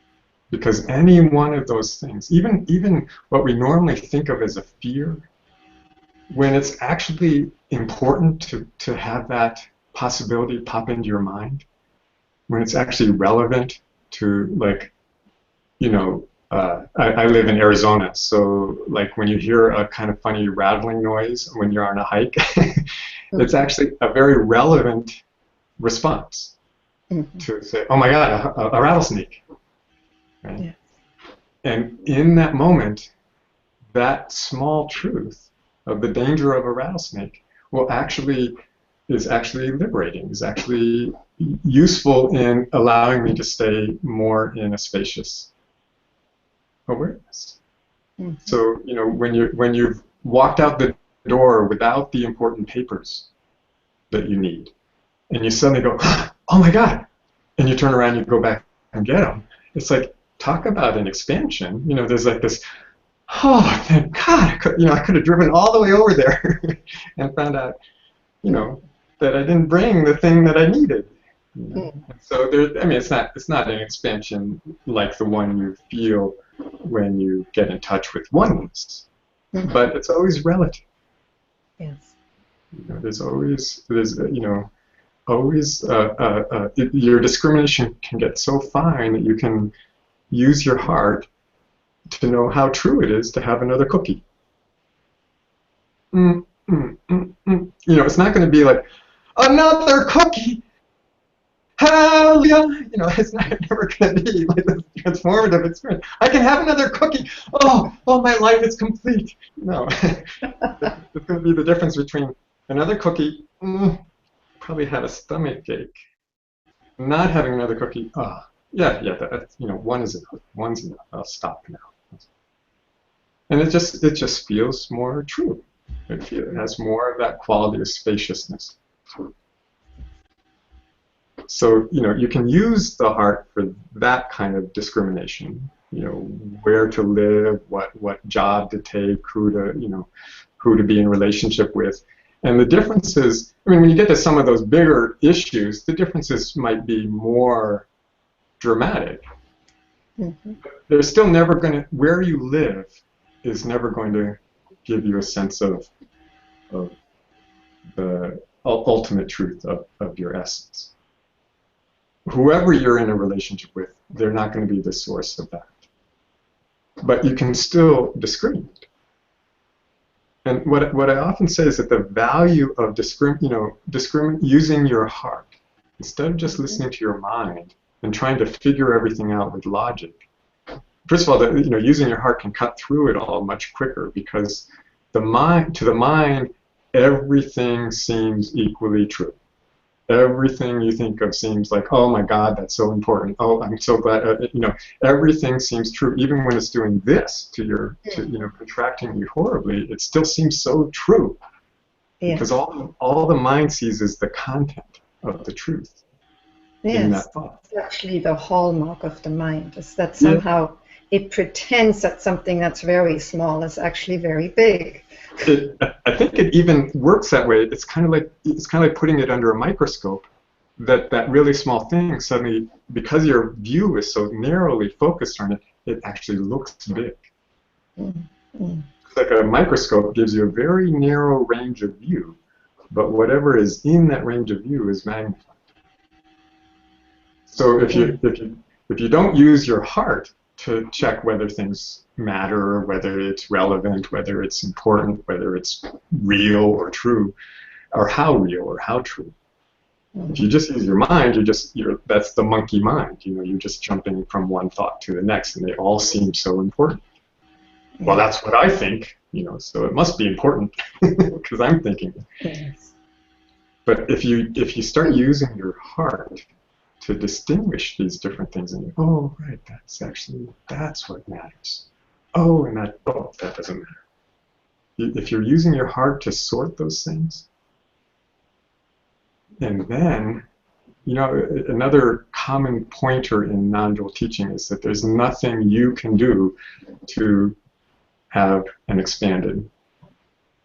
Because any one of those things, even what we normally think of as a fear, when it's actually important to have that possibility pop into your mind, when it's actually relevant to I live in Arizona, so like when you hear a kind of funny rattling noise when you're on a hike, it's actually a very relevant response to say, oh my God, a rattlesnake. Right? Yeah. And in that moment, that small truth of the danger of a rattlesnake is actually liberating, is actually useful in allowing me to stay more in a spacious awareness. So, you know, when you've walked out the door without the important papers that you need, and you suddenly go, oh my God, and you turn around and you go back and get them, it's like, talk about an expansion. You know, there's like this, oh, thank God, I could have driven all the way over there and found out, you know, that I didn't bring the thing that I needed. You know? So there, I mean, it's not an expansion like the one you feel when you get in touch with oneness, but it's always relative. Yes. You know, your discrimination can get so fine that you can use your heart to know how true it is to have another cookie. You know, it's not going to be like, another cookie, hallelujah. You know, it's never going to be like this transformative experience. I can have another cookie. Oh, my life is complete. No, it's going to be the difference between another cookie, probably had a stomach ache, not having another cookie. Yeah, you know, one's enough. I'll stop now. And it just feels more true. It has more of that quality of spaciousness. So, you know, you can use the heart for that kind of discrimination. You know, where to live, what job to take, who to be in relationship with. And the differences, I mean, when you get to some of those bigger issues, the differences might be more dramatic. They're still never going to, where you live is never going to give you a sense of the ultimate truth of your essence. Whoever you're in a relationship with, they're not going to be the source of that. But you can still discriminate. And what I often say is that the value of using your heart, instead of just listening to your mind and trying to figure everything out with logic. First of all, using your heart can cut through it all much quicker, because to the mind, everything seems equally true. Everything you think of seems like, oh my God, that's so important. Oh, I'm so glad. Everything seems true, even when it's doing this to contracting you horribly. It still seems so true, because all the mind sees is the content of the truth in that thought. It's actually the hallmark of the mind, is that somehow it pretends that something that's very small is actually very big. I think it even works that way. It's kind of like putting it under a microscope. That really small thing suddenly, because your view is so narrowly focused on it, it actually looks big. It's like a microscope gives you a very narrow range of view, but whatever is in that range of view is magnified. So if you don't use your heart to check whether things matter, whether it's relevant, whether it's important, whether it's real or true, or how real or how true. If you just use your mind, that's the monkey mind. You're just jumping from one thought to the next, and they all seem so important. Well, that's what I think, so it must be important because I'm thinking. Yes. But if you start using your heart to distinguish these different things, and right, that's what matters. That doesn't matter. If you're using your heart to sort those things, and then, another common pointer in non-dual teaching is that there's nothing you can do to have an expanded,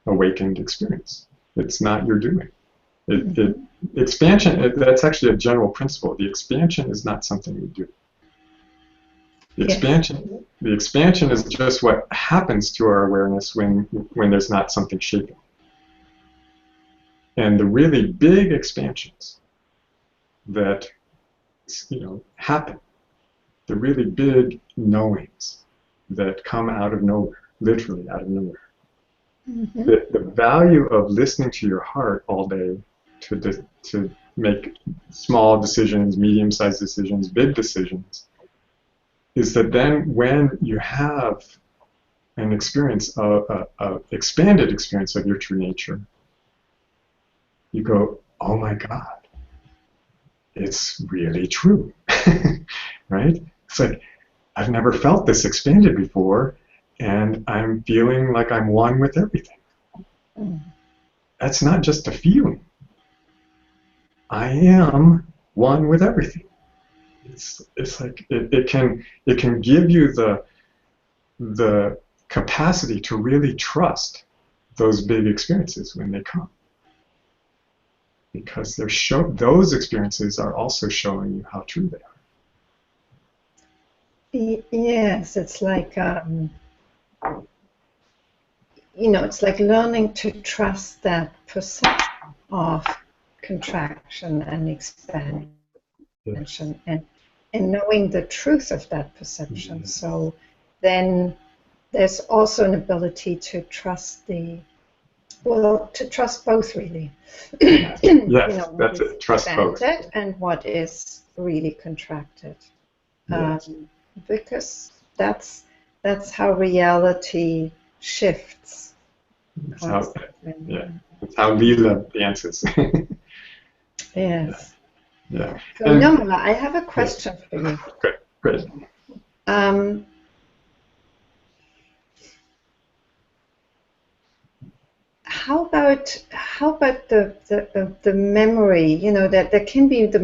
awakened experience. It's not your doing. Expansion, that's actually a general principle. The expansion is not something you do. The expansion is just what happens to our awareness when there's not something shaping. And the really big expansions that happen, the really big knowings, that come out of nowhere, literally out of nowhere. Mm-hmm. The value of listening to your heart all day to make small decisions, medium-sized decisions, big decisions, is that then when you have an experience, a expanded experience of your true nature, you go, oh my God, it's really true, right? It's like, I've never felt this expanded before, and I'm feeling like I'm one with everything. Mm. That's not just a feeling. I am one with everything. It's like it can give you the capacity to really trust those big experiences when they come, because those experiences are also showing you how true they are. Yes, it's like it's like learning to trust that perception of contraction and expansion, Yes. and knowing the truth of that perception. Yes. So then there's also an ability to trust to trust both, really. Yes, What that's is it. Trust both. expanded and what is really contracted. Yes. Because that's how reality shifts That's how, constantly. yeah. That's how Leela dances. Yes. Yeah. So, And Nirmala, I have a yeah, question for you. great. Um, how about the memory? That there can be the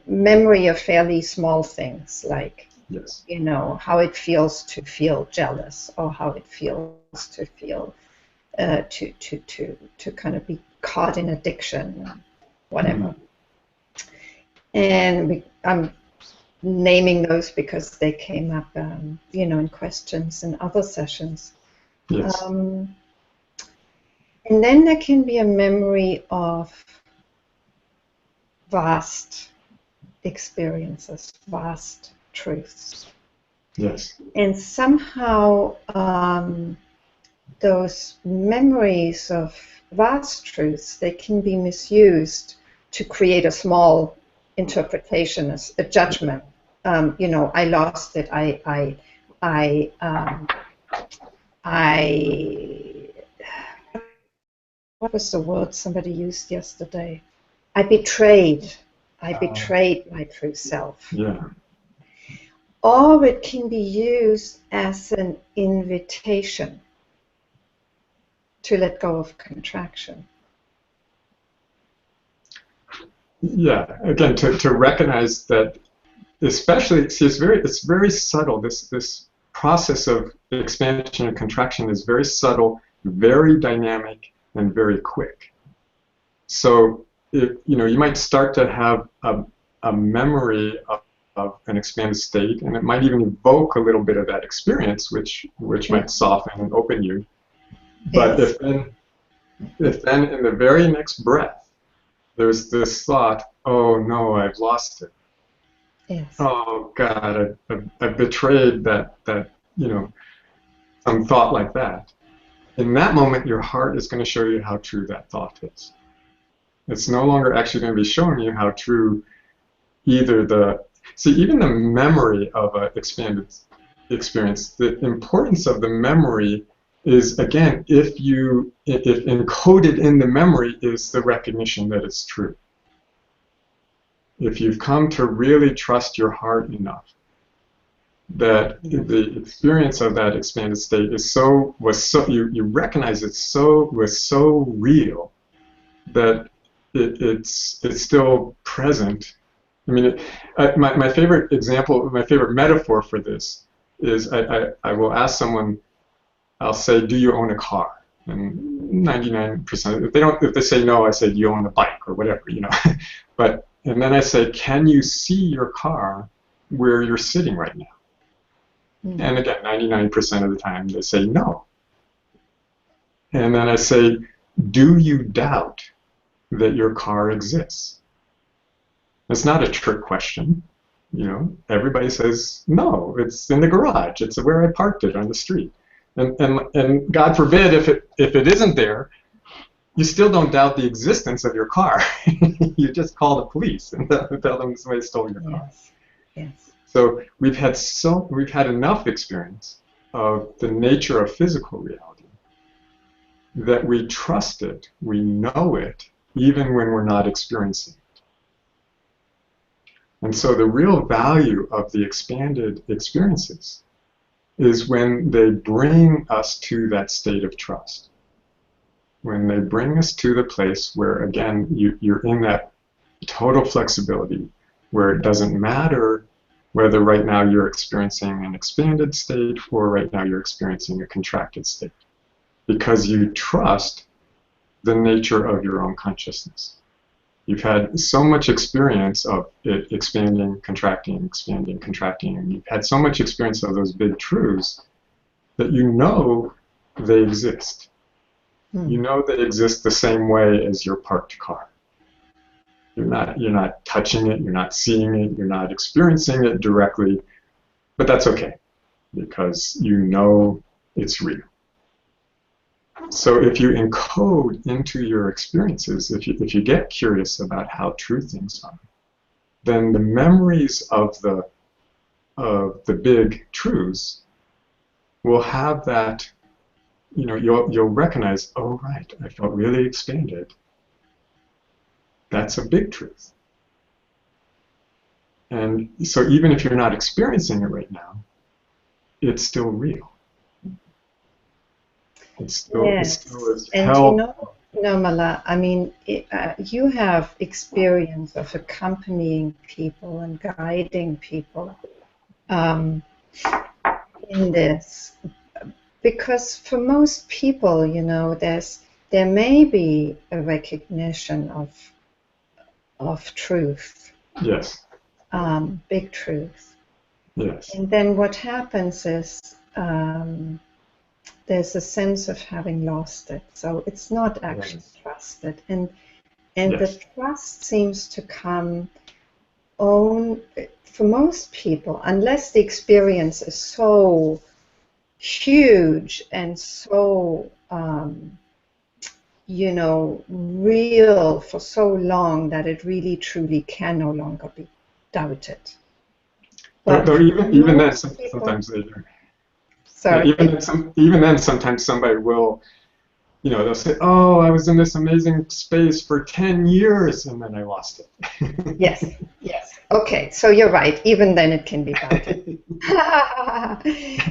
memory of fairly small things, like Yes. how it feels to feel jealous, or how it feels to feel to kind of be caught in addiction, whatever. And I'm naming those because they came up, in questions in other sessions. Yes. And then there can be a memory of vast experiences, vast truths. Yes. And somehow those memories of vast truths, they can be misused to create a small interpretation, a judgment. I lost it. What was the word somebody used yesterday? I betrayed my true self. Yeah. Or it can be used as an invitation to let go of contraction. Yeah. Again, to recognize that, especially, see, it's very subtle. This process of expansion and contraction is very subtle, very dynamic, and very quick. So you might start to have a memory of an expanded state, and it might even evoke a little bit of that experience, which might soften and open you. But Yes. if then in the very next breath there's this thought, oh no, I've lost it. Yes. Oh God, I've betrayed that some thought like that. In that moment, your heart is going to show you how true that thought is. It's no longer actually going to be showing you how true even the memory of an expanded experience, the importance of the memory is, again, if encoded in the memory is the recognition that it's true. If you've come to really trust your heart enough that the experience of that expanded state you recognize was so real that it's still present. I mean, my favorite example, my favorite metaphor for this is I will ask someone, I'll say, do you own a car? And 99%, if they say no, I say, do you own a bike or whatever, and then I say, can you see your car where you're sitting right now? And again, 99% of the time they say no. And then I say, do you doubt that your car exists? It's not a trick question. Everybody says, no, it's in the garage. It's where I parked it on the street. And God forbid if it isn't there, you still don't doubt the existence of your car. You just call the police and tell them somebody stole your car. Yes. Yes. So we've had enough experience of the nature of physical reality that we trust it, we know it, even when we're not experiencing it. And so the real value of the expanded experiences is when they bring us to that state of trust. When they bring us to the place where, again, you're in that total flexibility, where it doesn't matter whether right now you're experiencing an expanded state or right now you're experiencing a contracted state, because you trust the nature of your own consciousness. You've had so much experience of it expanding, contracting, and you've had so much experience of those big truths that you know they exist. You know they exist the same way as your parked car. You're not touching it, you're not seeing it, you're not experiencing it directly, but that's okay, because you know it's real. So if you encode into your experiences, if you get curious about how true things are, then the memories of the big truths will have that, you'll recognize, oh right, I felt really expanded. That's a big truth. And so even if you're not experiencing it right now, it's still real. It's still as and Nirmala, I mean, you have experience of accompanying people and guiding people in this, because for most people, there may be a recognition of truth. Yes. Big truth. Yes. And then what happens is there's a sense of having lost it. So it's not actually trusted. And the trust seems to come for most people, unless the experience is so huge and so real for so long that it really truly can no longer be doubted. But even then, sometimes they do. Sorry. Even then, sometimes somebody will, they'll say, "Oh, I was in this amazing space for 10 years, and then I lost it." Yes. Okay, so you're right. Even then, it can be doubted.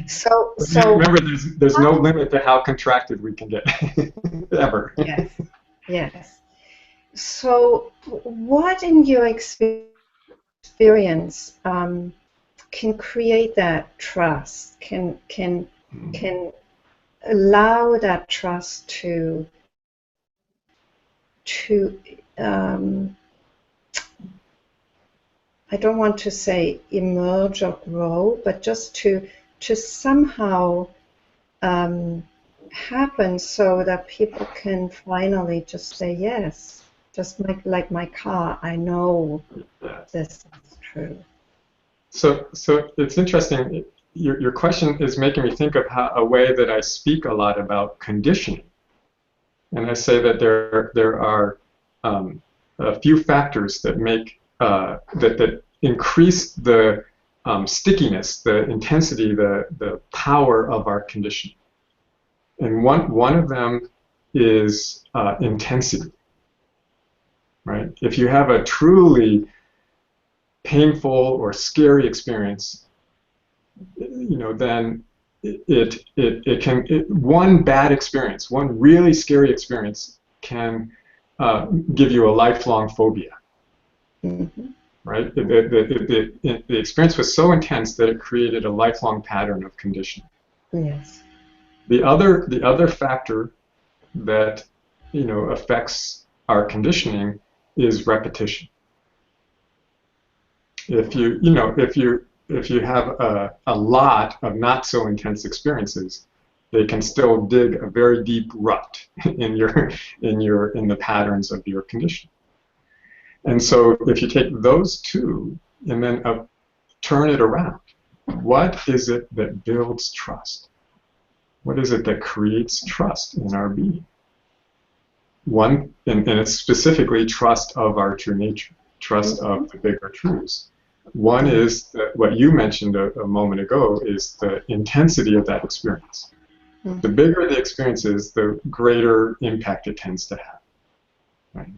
So remember, there's no limit to how contracted we can get, ever. Yes. So, what in your experience can create that trust? Can allow that trust to I don't want to say emerge or grow, but just to somehow happen, so that people can finally just say yes, just like my car, I know this is true. So it's interesting. Your question is making me think of a way that I speak a lot about conditioning, and I say that there are a few factors that make that increase the stickiness, the intensity, the power of our conditioning. And one of them is intensity. Right? If you have a truly painful or scary experience, then one bad experience, one really scary experience, can give you a lifelong phobia. Mm-hmm. Right? The experience was so intense that it created a lifelong pattern of conditioning. Yes. The other factor that affects our conditioning is repetition. If you have a lot of not so intense experiences, they can still dig a very deep rut in the patterns of your conditioning. And so if you take those two and then turn it around. What is it that builds trust? What is it that creates trust in our being? One, and it's specifically trust of our true nature, trust of the bigger truths. One is that what you mentioned a moment ago is the intensity of that experience. The bigger the experience is, the greater impact it tends to have. Right?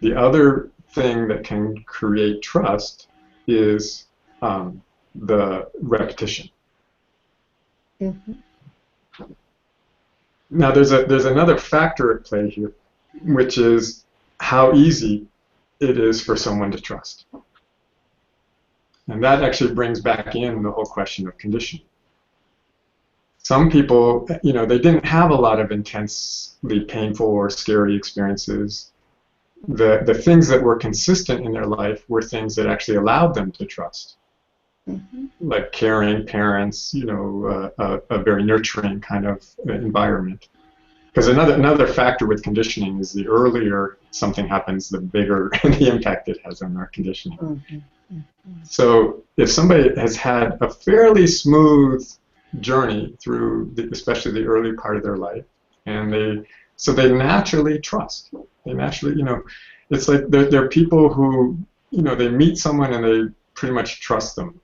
The other thing that can create trust is the repetition. Now, there's another factor at play here, which is how easy it is for someone to trust. And that actually brings back in the whole question of conditioning. Some people, you know, they didn't have a lot of intensely painful or scary experiences. The things that were consistent in their life were things that actually allowed them to trust. Like caring parents, you know, a very nurturing kind of environment. Because another factor with conditioning is the earlier something happens, the bigger the impact it has on our conditioning. So if somebody has had a fairly smooth journey through, especially the early part of their life, and they naturally trust. They naturally, you know, it's like there are people who, you know, they meet someone and they pretty much trust them.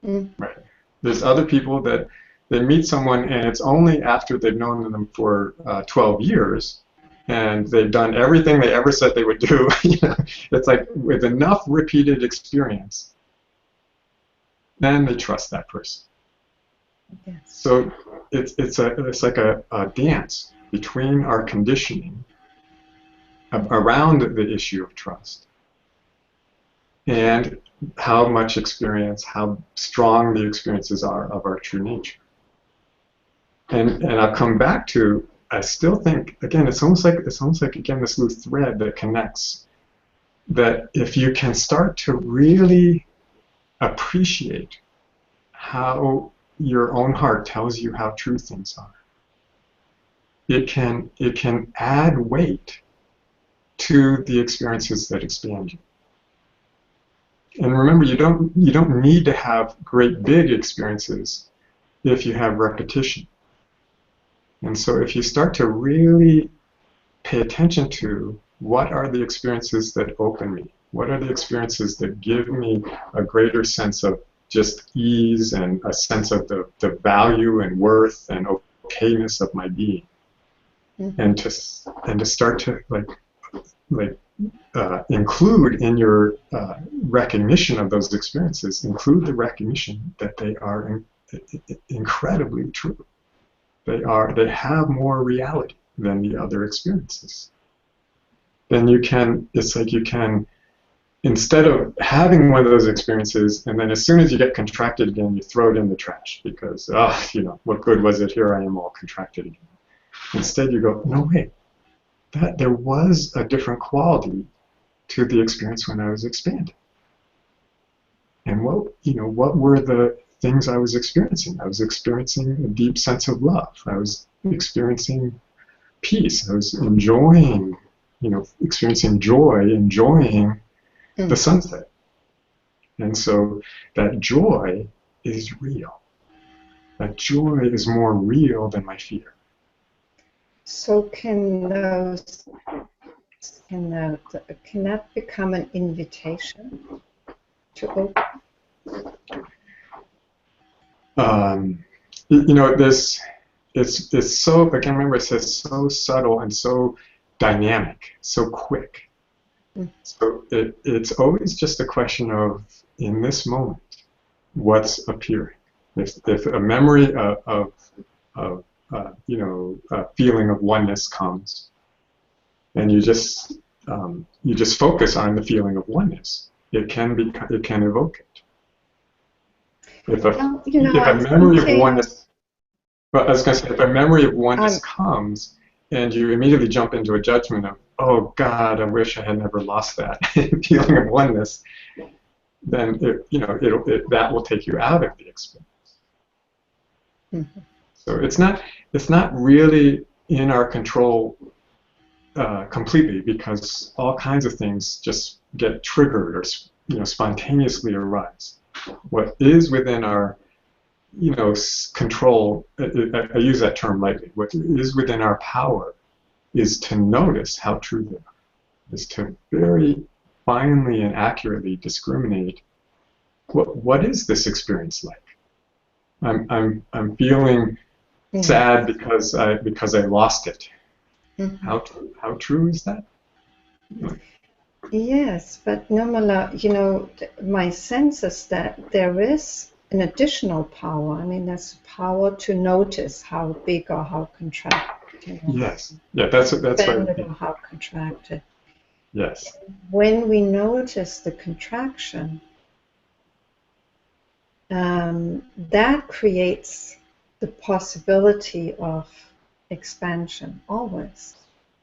Right. There's other people that they meet someone and it's only after they've known them for 12 years and they've done everything they ever said they would do. You know, it's like with enough repeated experience, then they trust that person. Yes. So it's like a dance between our conditioning around the issue of trust and how much experience, how strong the experiences are of our true nature. And I'll come back to, I still think, again, it's almost like again this little thread that connects, that if you can start to really appreciate how your own heart tells you how true things are, it can add weight to the experiences that expand you. And remember, you don't need to have great big experiences if you have repetition. And so if you start to really pay attention to what are the experiences that open me, what are the experiences that give me a greater sense of just ease and a sense of the value and worth and okayness of my being, and to start to include in your recognition of those experiences, include the recognition that they are incredibly true. They have more reality than the other experiences. Then it's like you can, instead of having one of those experiences and then as soon as you get contracted again, you throw it in the trash because, you know, what good was it? Here I am all contracted again. Instead you go, no, wait, that there was a different quality to the experience when I was expanded. And what were the things I was experiencing? I was experiencing a deep sense of love. I was experiencing peace. I was enjoying, experiencing joy, enjoying the sunset. And so that joy is real. That joy is more real than my fear. So can that become an invitation to open? It's so, again, remember, it says so subtle and so dynamic, so quick. So it's always just a question of, in this moment, what's appearing. If a memory of a feeling of oneness comes, and you just focus on the feeling of oneness, it can evoke it. If a memory of oneness, well, I was going to say, if a memory of oneness comes, and you immediately jump into a judgment of, oh God, I wish I had never lost that feeling of oneness, then that will take you out of the experience. Mm-hmm. So it's not really in our control completely, because all kinds of things just get triggered or spontaneously arise. what is within our, control. I use that term lightly. What is within our power is to notice how true they are, is to very finely and accurately discriminate what is this experience like. I'm feeling sad because I lost it. Mm-hmm. How true is that? Yes, but Nirmala, my sense is that there is an additional power. I mean, there's power to notice how big or how contracted, Yes. Yeah, that's what. expanded or how contracted. Yes. When we notice the contraction, that creates the possibility of expansion always,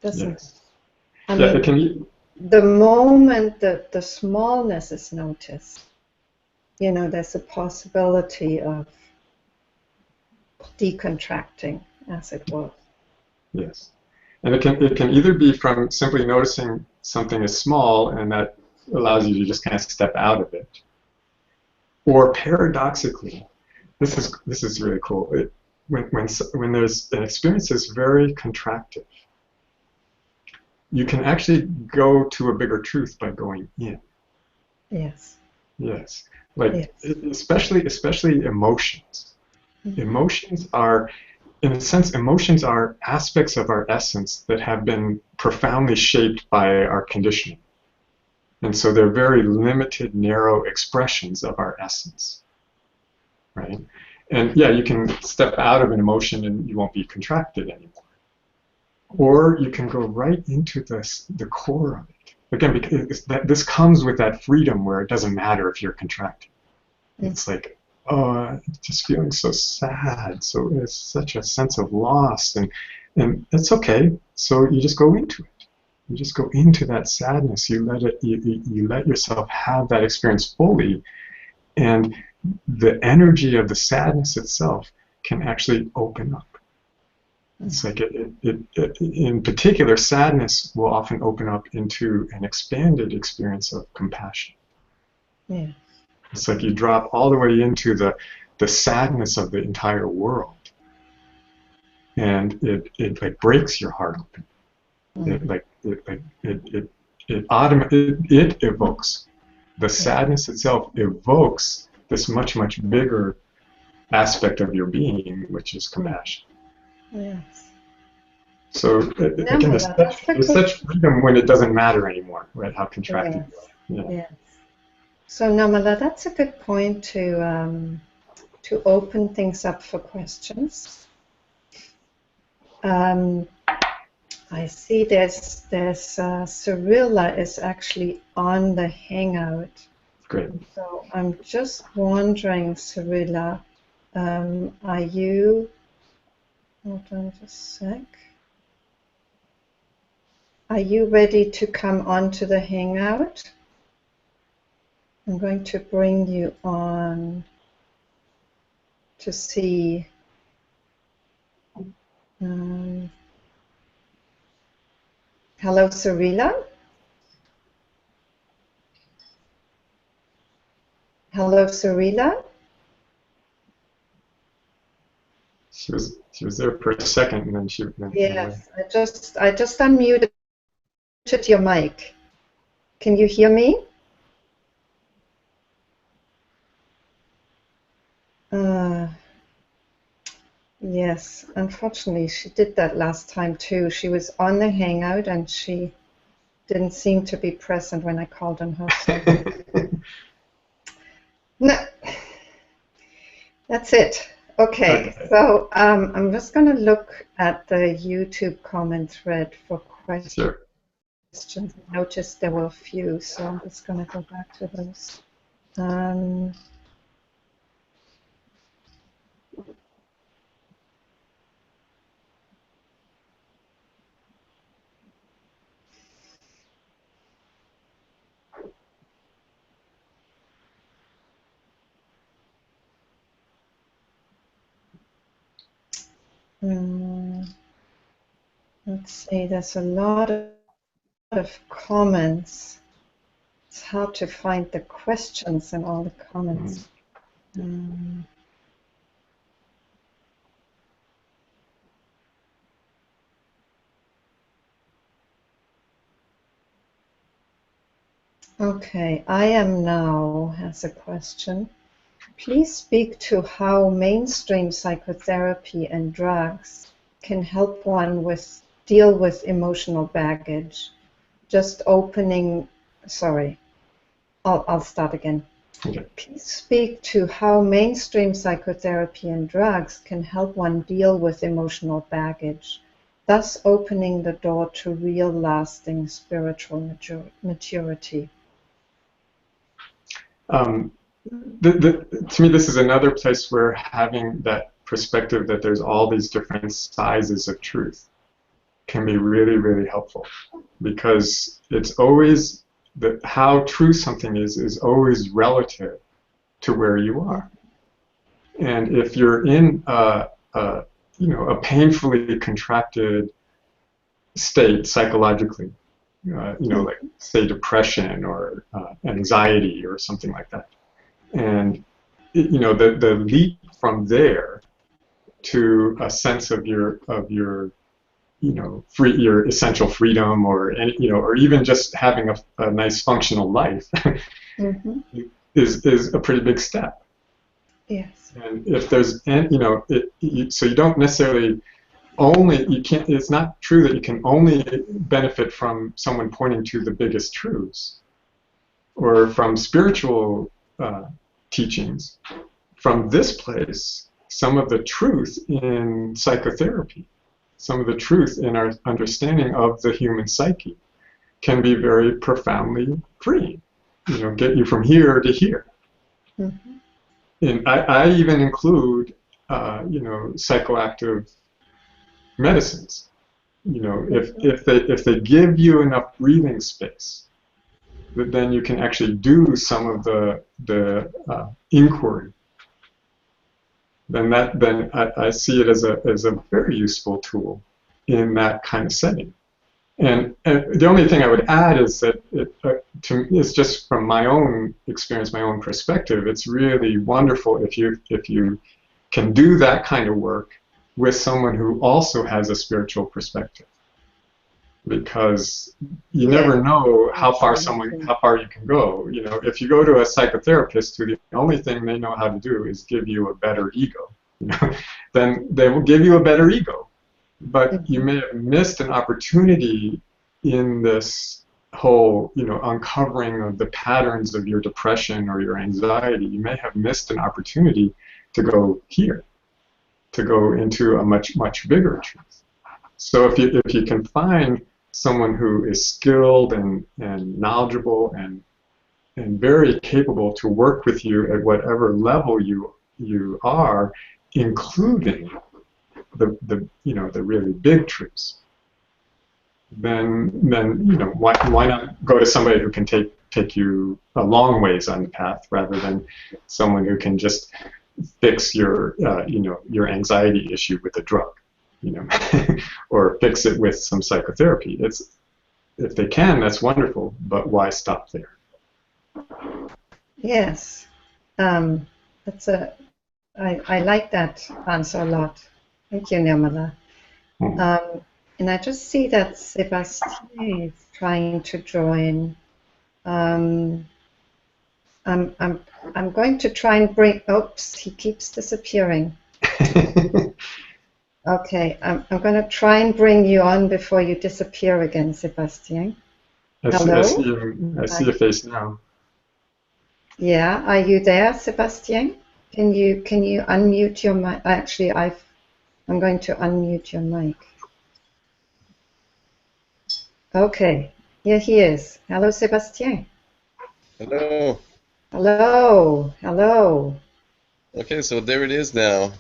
doesn't it? Yes. I Yeah. mean, the moment that the smallness is noticed, there's a possibility of decontracting, as it were. Yes. And it can either be from simply noticing something is small, and that allows you to just kind of step out of it, or paradoxically, this is really cool. When there's an experience that's very contracted, you can actually go to a bigger truth by going in. Yes. Yes. Like Yes. especially emotions. Mm-hmm. Emotions are, in a sense, emotions are aspects of our essence that have been profoundly shaped by our conditioning. And so they're very limited, narrow expressions of our essence, right? And yeah, you can step out of an emotion and you won't be contracted anymore. Or you can go right into the core of it. Again, because this comes with that freedom where it doesn't matter if you're contracted. It's like, oh, I'm just feeling so sad. So it's such a sense of loss, and it's okay. So you just go into it. You just go into that sadness. You let it. You let yourself have that experience fully, and the energy of the sadness itself can actually open up. It's like in particular, sadness will often open up into an expanded experience of compassion. Yeah. It's like you drop all the way into the sadness of the entire world, and it like breaks your heart open. It evokes the sadness itself evokes this much bigger aspect of your being, which is compassion. Yes. So again, there's such freedom when it doesn't matter anymore, right? How contracted you are. Yeah. Yes. So Nirmala, that's a good point to open things up for questions. I see there's Cyrilla is actually on the Hangout. Great. So I'm just wondering, Cyrilla, are you? Hold on just a sec. Are you ready to come onto the Hangout? I'm going to bring you on to see. Hello, Cyrilla. Hello, Cyrilla. She was there for a second, and then she went away. Yes, I just unmuted your mic. Can you hear me? Yes, unfortunately, she did that last time too. She was on the Hangout and she didn't seem to be present when I called on her. So. No, that's it. Okay, so I'm just going to look at the YouTube comment thread for questions. Sure. I noticed there were a few, so I'm just going to go back to those. Let's see, there's a lot of comments. It's hard to find the questions and all the comments. Okay, I am now has a question. Please speak to how mainstream psychotherapy and drugs can help one deal with emotional baggage. Just opening, sorry, I'll start again. Okay. Please speak to how mainstream psychotherapy and drugs can help one deal with emotional baggage, thus opening the door to real lasting spiritual maturity. To me, this is another place where having that perspective that there's all these different sizes of truth can be really, really helpful, because it's always that how true something is always relative to where you are. And if you're in a painfully contracted state psychologically, like say depression or anxiety or something like that, and the leap from there to a sense of your your essential freedom, or or even just having a nice functional life is a pretty big step. Yes. And if there's so you don't necessarily it's not true that you can only benefit from someone pointing to the biggest truths or from spiritual teachings. From this place, some of the truth in psychotherapy, some of the truth in our understanding of the human psyche can be very profoundly freeing. Get you from here to here. And I even include, psychoactive medicines. If they give you enough breathing space, then you can actually do some of the inquiry. Then I see it as a very useful tool in that kind of setting. And the only thing I would add is that it's just from my own experience, my own perspective. It's really wonderful if you can do that kind of work with someone who also has a spiritual perspective, because you never know how far you can go. If you go to a psychotherapist who the only thing they know how to do is give you a better ego, then they will give you a better ego. But you may have missed an opportunity in this whole, uncovering of the patterns of your depression or your anxiety. You may have missed an opportunity to go here, to go into a much, much bigger truth. So if you can find someone who is skilled and knowledgeable and very capable to work with you at whatever level you are, including the really big truths, then why not go to somebody who can take you a long ways on the path, rather than someone who can just fix your anxiety issue with a drug, or fix it with some psychotherapy. If they can, that's wonderful, but why stop there? Yes, I like that answer a lot. Thank you, Nirmala. And I just see that Sebastian is trying to join. I'm going to try and bring. Oops, he keeps disappearing. Okay, I'm going to try and bring you on before you disappear again, Sebastian. Hello? I see your face now. Yeah, are you there, Sebastian? Can you unmute your mic? Actually, I'm going to unmute your mic. Okay, here he is. Hello, Sebastian. Hello. Hello. Hello. Okay, so there it is now.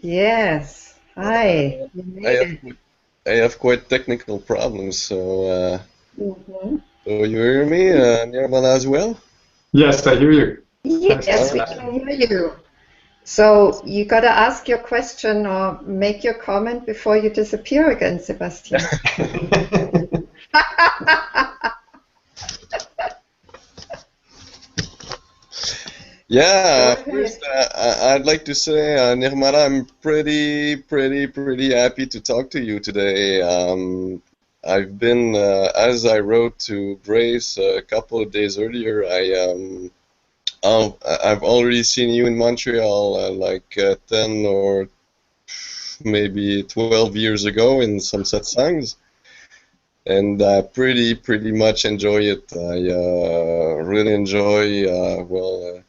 Yes. Hi. I have quite technical problems, so So you hear me, Nirmala, as well? Yes, I hear you. yes, we can hear you. So you got to ask your question or make your comment before you disappear again, Sebastian. Yeah, Go first, ahead. I'd like to say, Nirmala, I'm pretty happy to talk to you today. I've been, as I wrote to Grace a couple of days earlier, I've already seen you in Montreal, like 10 or maybe 12 years ago in some satsangs, and I pretty much enjoy it. I really enjoy,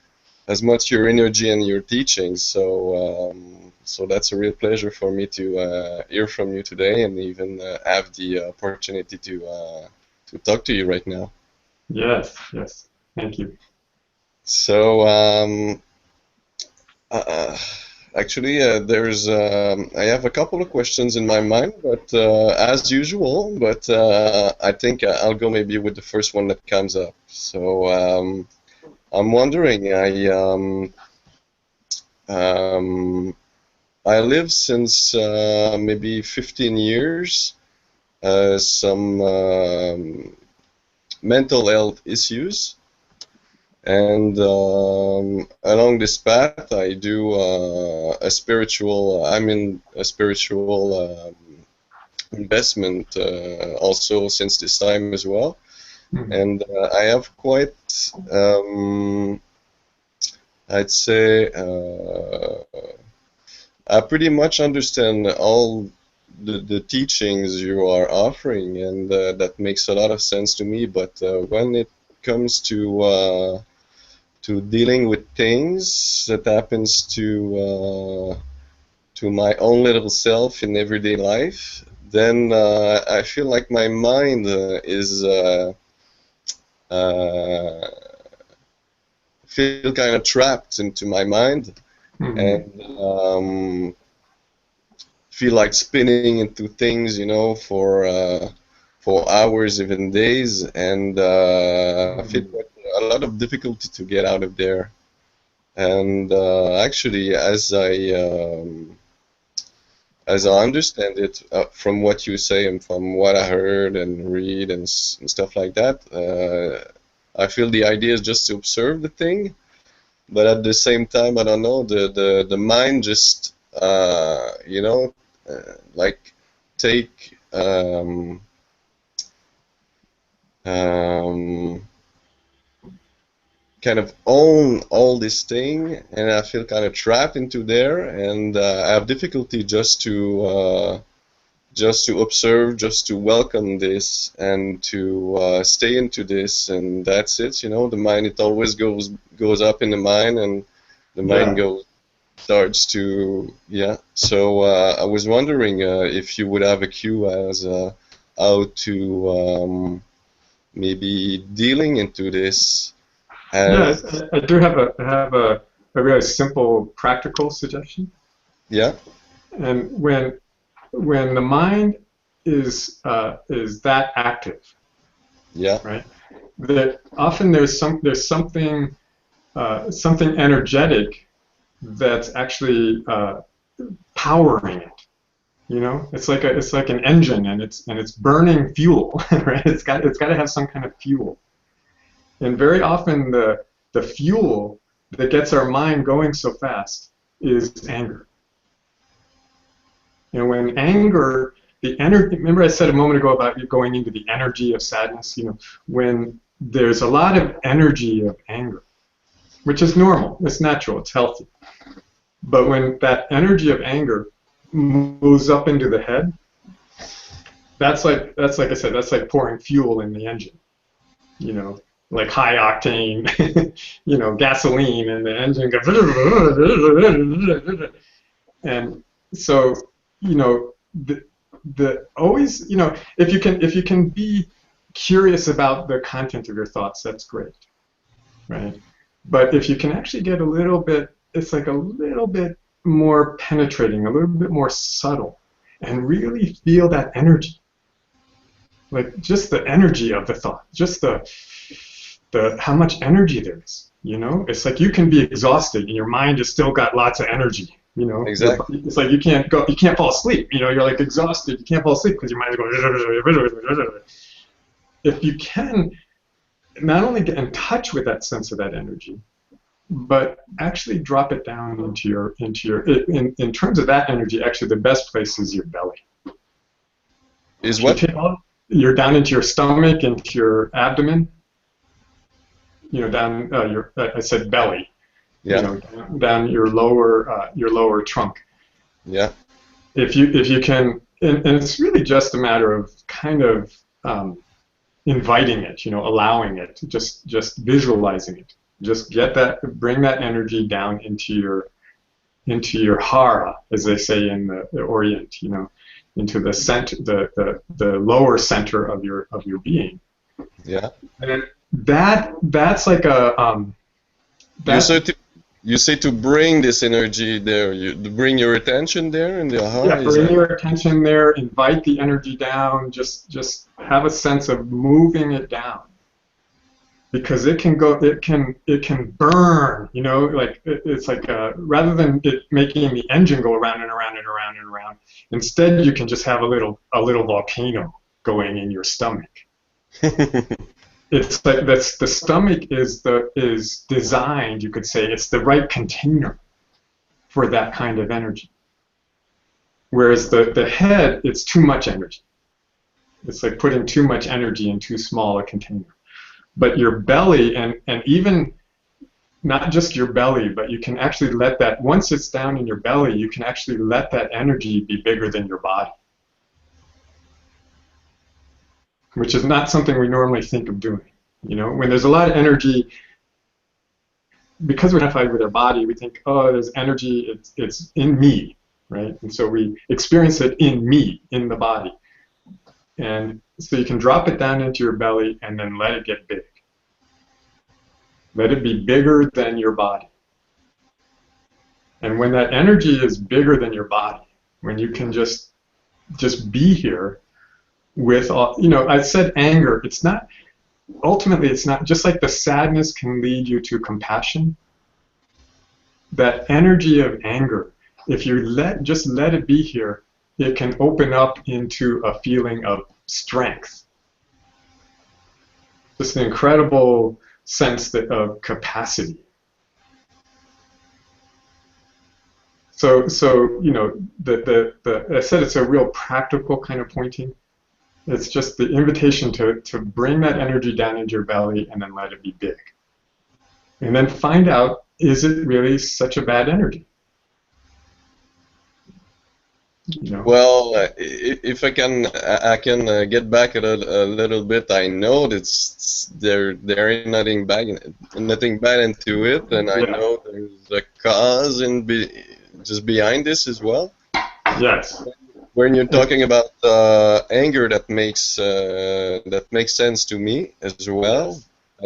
as much your energy and your teachings. So that's a real pleasure for me to hear from you today, and even have the opportunity to talk to you right now. Yes, yes. Thank you. So uh, actually, I have a couple of questions in my mind, but as usual, but I think I'll go maybe with the first one that comes up. So I'm wondering, um, I live since maybe 15 years, some mental health issues, and along this path, I do I'm in a spiritual investment also since this time as well, Mhm. and I have quite, I'd say, I pretty much understand all the teachings you are offering, and that makes a lot of sense to me. But when it comes to dealing with things that happens to my own little self in everyday life, then I feel like my mind is uh, feel kind of trapped into my mind, Mhm. and feel like spinning into things, for hours, even days, and I feel Mhm. quite a lot of difficulty to get out of there. And actually, as I understand it, from what you say and from what I heard and read and stuff like that, I feel the idea is just to observe the thing, but at the same time, I don't know, the mind just, like take um, kind of own all this thing, and I feel kind of trapped into there, and I have difficulty just to observe, just to welcome this, and to stay into this, and that's it. The mind, it always goes up in the mind, and the mind Yeah. goes starts to, yeah. So I was wondering if you would have a cue as how to maybe dealing into this Yeah, as, I do have a very simple practical suggestion. yeah, And when the mind is that active, yeah, right? That often there's something energetic that's actually powering it. It's like an engine, and it's burning fuel, right? It's got to have some kind of fuel. And very often the fuel that gets our mind going so fast is anger. When anger, the energy, remember I said a moment ago about you going into the energy of sadness, when there's a lot of energy of anger, which is normal, it's natural, it's healthy. But when that energy of anger moves up into the head, that's like I said, that's like pouring fuel in the engine, you know, like high octane, gasoline, and the engine goes, and so the always, if you can be curious about the content of your thoughts, that's great, right? But if you can actually get a little bit, it's like a little bit more penetrating, a little bit more subtle, and really feel that energy, like just the energy of the thought, just the how much energy there is. It's like you can be exhausted and your mind has still got lots of energy. exactly, It's like you can't fall asleep. You're like exhausted, you can't fall asleep because your mind is going. If you can not only get in touch with that sense of that energy, but actually drop it down in terms of that energy. Actually, the best place is your belly. Is what? You're down into your stomach, into your abdomen. Down I said belly. Yeah. Down your lower trunk. Yeah. If you can, and it's really just a matter of kind of inviting it, allowing it, just visualizing it. Just bring that energy down into your hara, as they say in the Orient, into the center, the lower center of your being. Yeah. And that's like a you say to bring this energy there, to bring your attention there in the hara. Yeah, bring your attention there. Invite the energy down. Just have a sense of moving it down, because it can burn. Like it's like rather than it making the engine go around and around and around and around. Instead, you can just have a little volcano going in your stomach. It's like the stomach is designed. You could say it's the right container for that kind of energy. Whereas the head, it's too much energy. It's like putting too much energy in too small a container. But your belly, and even not just your belly, but you can actually let that, once it's down in your belly, you can actually let that energy be bigger than your body. Which is not something we normally think of doing. When there's a lot of energy, because we're identified with our body, we think, oh, there's energy, it's in me, right? And so we experience it in me, in the body. And so you can drop it down into your belly and then let it get big. Let it be bigger than your body. And when that energy is bigger than your body, when you can just be here with all, I said anger, ultimately it's not, just like the sadness can lead you to compassion, that energy of anger, if you just let it be here, it can open up into a feeling of strength. Just an incredible sense of capacity. So I said it's a real practical kind of pointing. It's just the invitation to bring that energy down into your belly and then let it be big. And then find out, is it really such a bad energy? Well, if I can get back a little bit. I know that there ain't nothing bad into it, and I know there's a cause just behind this as well. Yes. When you're talking about anger, that makes sense to me as well.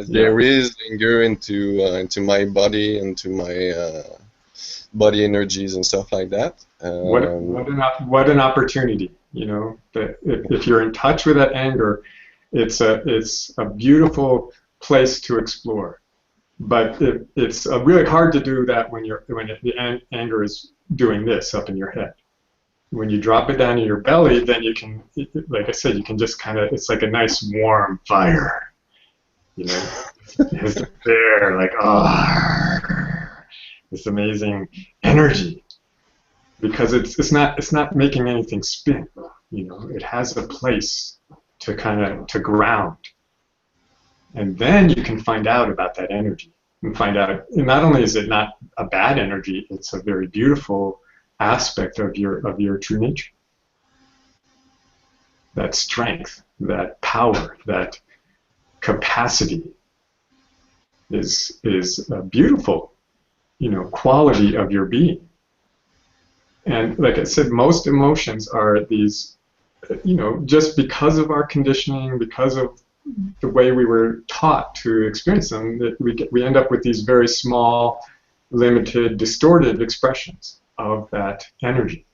There is anger into my body, into my body energies and stuff like that. What an opportunity, that if you're in touch with that anger, it's a beautiful place to explore. But it's really hard to do that when the anger is doing this up in your head. When you drop it down in your belly, then you can, like I said, you can just kind of, it's like a nice warm fire, It's there, like, this amazing energy, because it's not making anything spin. It has a place to ground, and then you can find out about that energy and find out. And not only is it not a bad energy, it's a very beautiful aspect of your true nature. That strength, that power, that capacity is a beautiful, quality of your being. And like I said, most emotions are these, just because of our conditioning, because of the way we were taught to experience them, that we end up with these very small, limited, distorted expressions of that energy.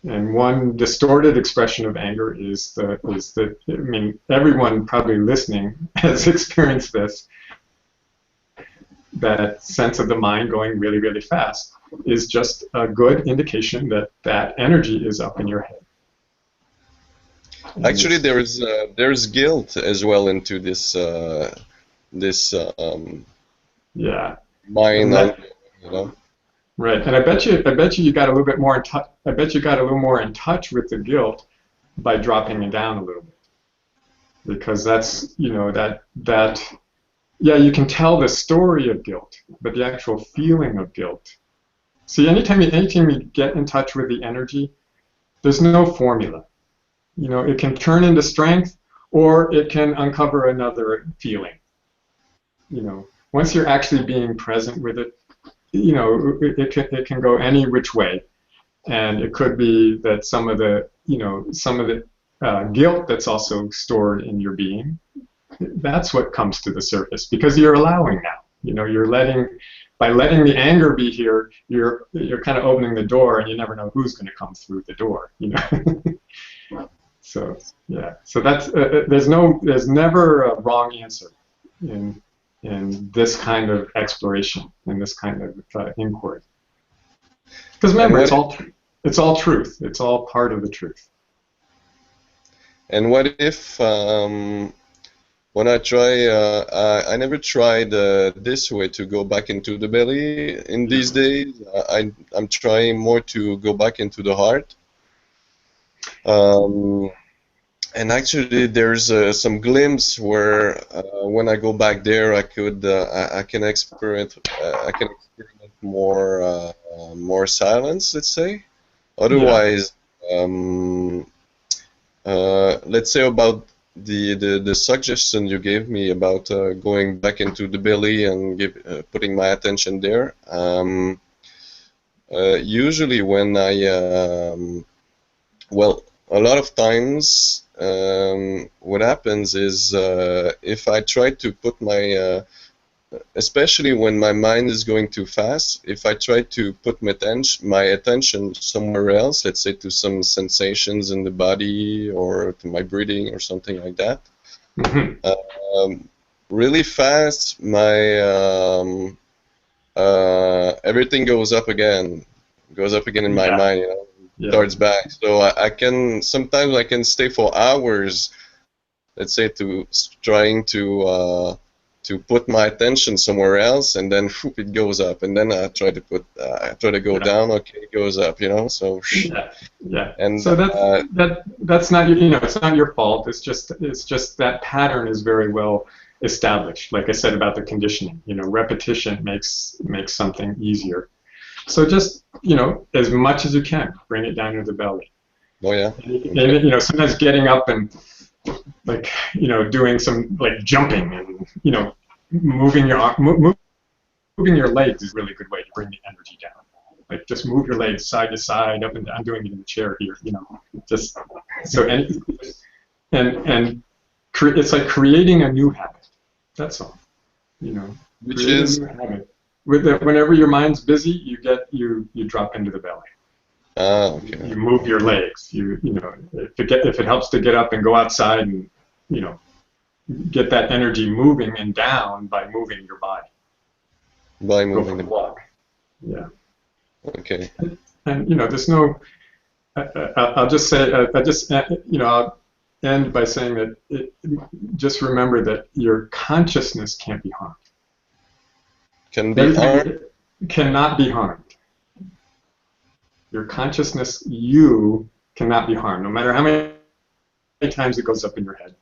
And one distorted expression of anger is everyone probably listening has experienced this. That sense of the mind going really, really fast is just a good indication that energy is up in your head. Actually, there's guilt as well into this Yeah. mind on, you know. Right, and I bet you got a little bit more in touch. I bet you got a little more in touch with the guilt by dropping it down a little bit, because that's, yeah, you can tell the story of guilt, but the actual feeling of guilt. See, anytime you get in touch with the energy, there's no formula. It can turn into strength, or it can uncover another feeling. Once you're actually being present with it, it can go any which way, and it could be that some of the guilt that's also stored in your being, that's what comes to the surface, because you're allowing now. By letting the anger be here, you're kind of opening the door, and you never know who's going to come through the door. So yeah, so that's there's never a wrong answer in this kind of exploration, in this kind of inquiry. Because remember, it's all truth. It's all part of the truth. And what if when I try, I never tried this way to go back into the belly. In these days, I'm trying more to go back into the heart. And actually, there's some glimpse where when I go back there, I can experiment more silence, let's say. Otherwise, let's say about the suggestion you gave me about going back into the belly and putting my attention there. Usually when well, a lot of times what happens is if I try to put especially when my mind is going too fast, if I try to put my attention somewhere else, let's say to some sensations in the body or to my breathing or something like that, really fast, my everything goes up again in my mind, starts back. So sometimes I can stay for hours, let's say, trying to put my attention somewhere else, and then it goes up, and then I try to go down. Okay, it goes up, So and so that's not it's not your fault. It's just that pattern is very well established. Like I said about the conditioning, repetition makes something easier. So just as much as you can, bring it down to the belly. Oh yeah. And, sometimes getting up and doing some jumping and moving your legs is a really good way to bring the energy down. Just move your legs side to side, up and down. I'm doing it in the chair here. Just so and it's like creating a new habit. That's all. Which is a new habit. Whenever your mind's busy, you drop into the belly. Okay. You move your legs. If it helps to get up and go outside and get that energy moving and down by moving your body. By moving the walk. Yeah. Okay. And there's no. I'll just say. I'll end by saying that. Just remember that your consciousness can't be harmed. Can be harmed? Cannot be harmed. Your consciousness, you cannot be harmed, no matter how many times it goes up in your head.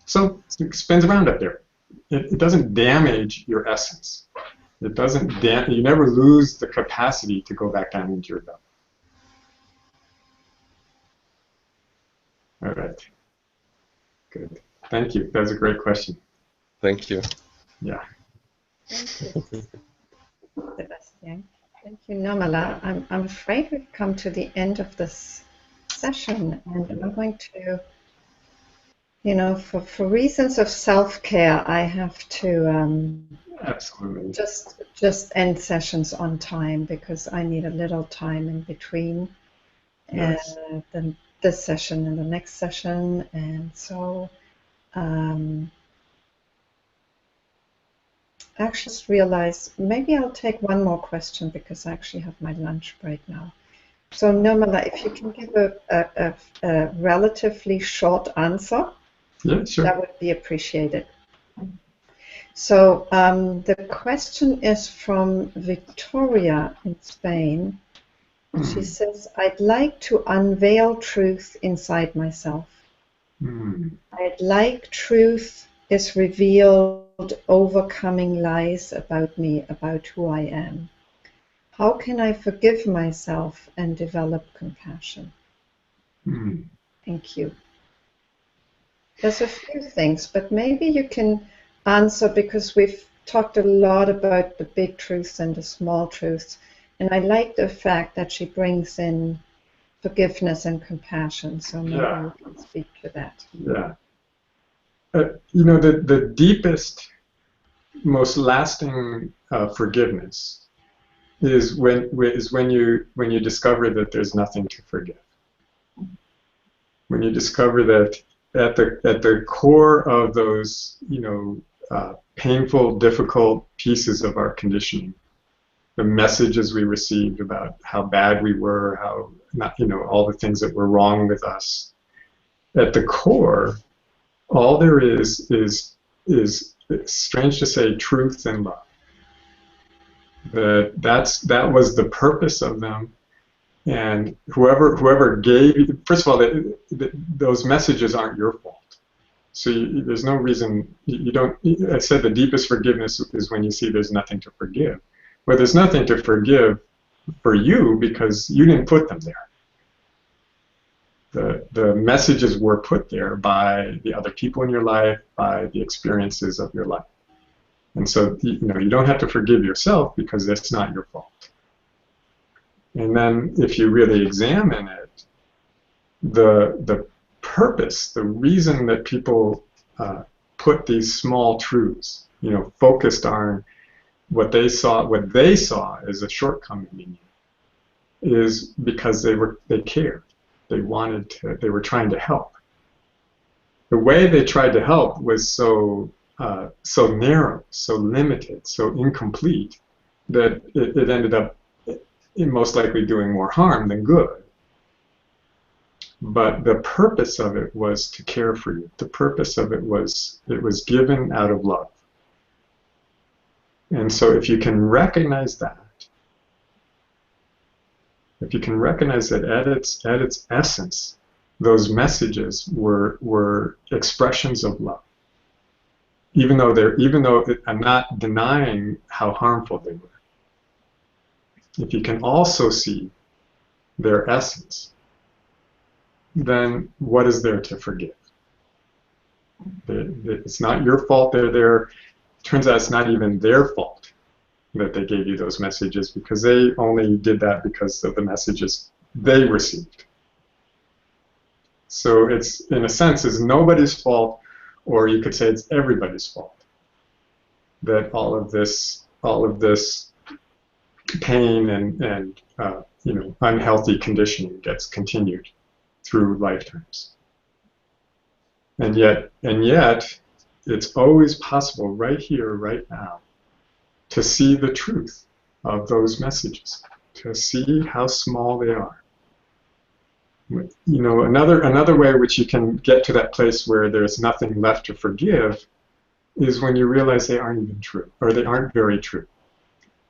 So it spins around up there. It doesn't damage your essence. It doesn't you never lose the capacity to go back down into your belly. All right. Good. Thank you. That was a great question. Thank you. Yeah. Thank you, Sebastian. Thank you, Nirmala. I'm afraid we've come to the end of this session, and I'm going to, for reasons of self-care, I have to absolutely just end sessions on time, because I need a little time in between this session and the next session, and so I actually just realized maybe I'll take one more question, because I actually have my lunch break now. So Nirmala, if you can give a relatively short answer, yeah, sure. that would be appreciated. So the question is from Victoria in Spain. She says, I'd like to unveil truth inside myself. I'd like truth is revealed, overcoming lies about me, about who I am. How can I forgive myself and develop compassion? Thank you. There's a few things, but maybe you can answer, because we've talked a lot about the big truths and the small truths. And I like the fact that she brings in forgiveness and compassion. So maybe you can speak to that. Yeah. You know, the deepest, most lasting forgiveness is when you discover that there's nothing to forgive. When you discover that at the core of those, painful, difficult pieces of our conditioning, the messages we received about how bad we were, how not, all the things that were wrong with us. At the core, all there is strange to say, truth and love. That was the purpose of them, and whoever gave you, first of all, those messages aren't your fault. So there's no reason you don't. I said the deepest forgiveness is when you see there's nothing to forgive. Well, there's nothing to forgive for you because you didn't put them there. The messages were put there by the other people in your life, by the experiences of your life. And so, you don't have to forgive yourself because that's not your fault. And then if you really examine it, the purpose, the reason that people put these small truths, focused on what they saw as a shortcoming in you, is because they cared. They were trying to help. The way they tried to help was so narrow, so limited, so incomplete, that it ended up most likely doing more harm than good. But the purpose of it was to care for you. The purpose of it was given out of love. And so if you can recognize that, at its essence, those messages were expressions of love. Even though I'm not denying how harmful they were. If you can also see their essence, then what is there to forgive? It's not your fault they're there. Turns out it's not even their fault that they gave you those messages, because they only did that because of the messages they received. So it's, in a sense, is nobody's fault, or you could say it's everybody's fault that all of this pain and unhealthy conditioning gets continued through lifetimes. And yet, it's always possible right here, right now, to see the truth of those messages, to see how small they are. Another way which you can get to that place where there's nothing left to forgive is when you realize they aren't even true, or they aren't very true.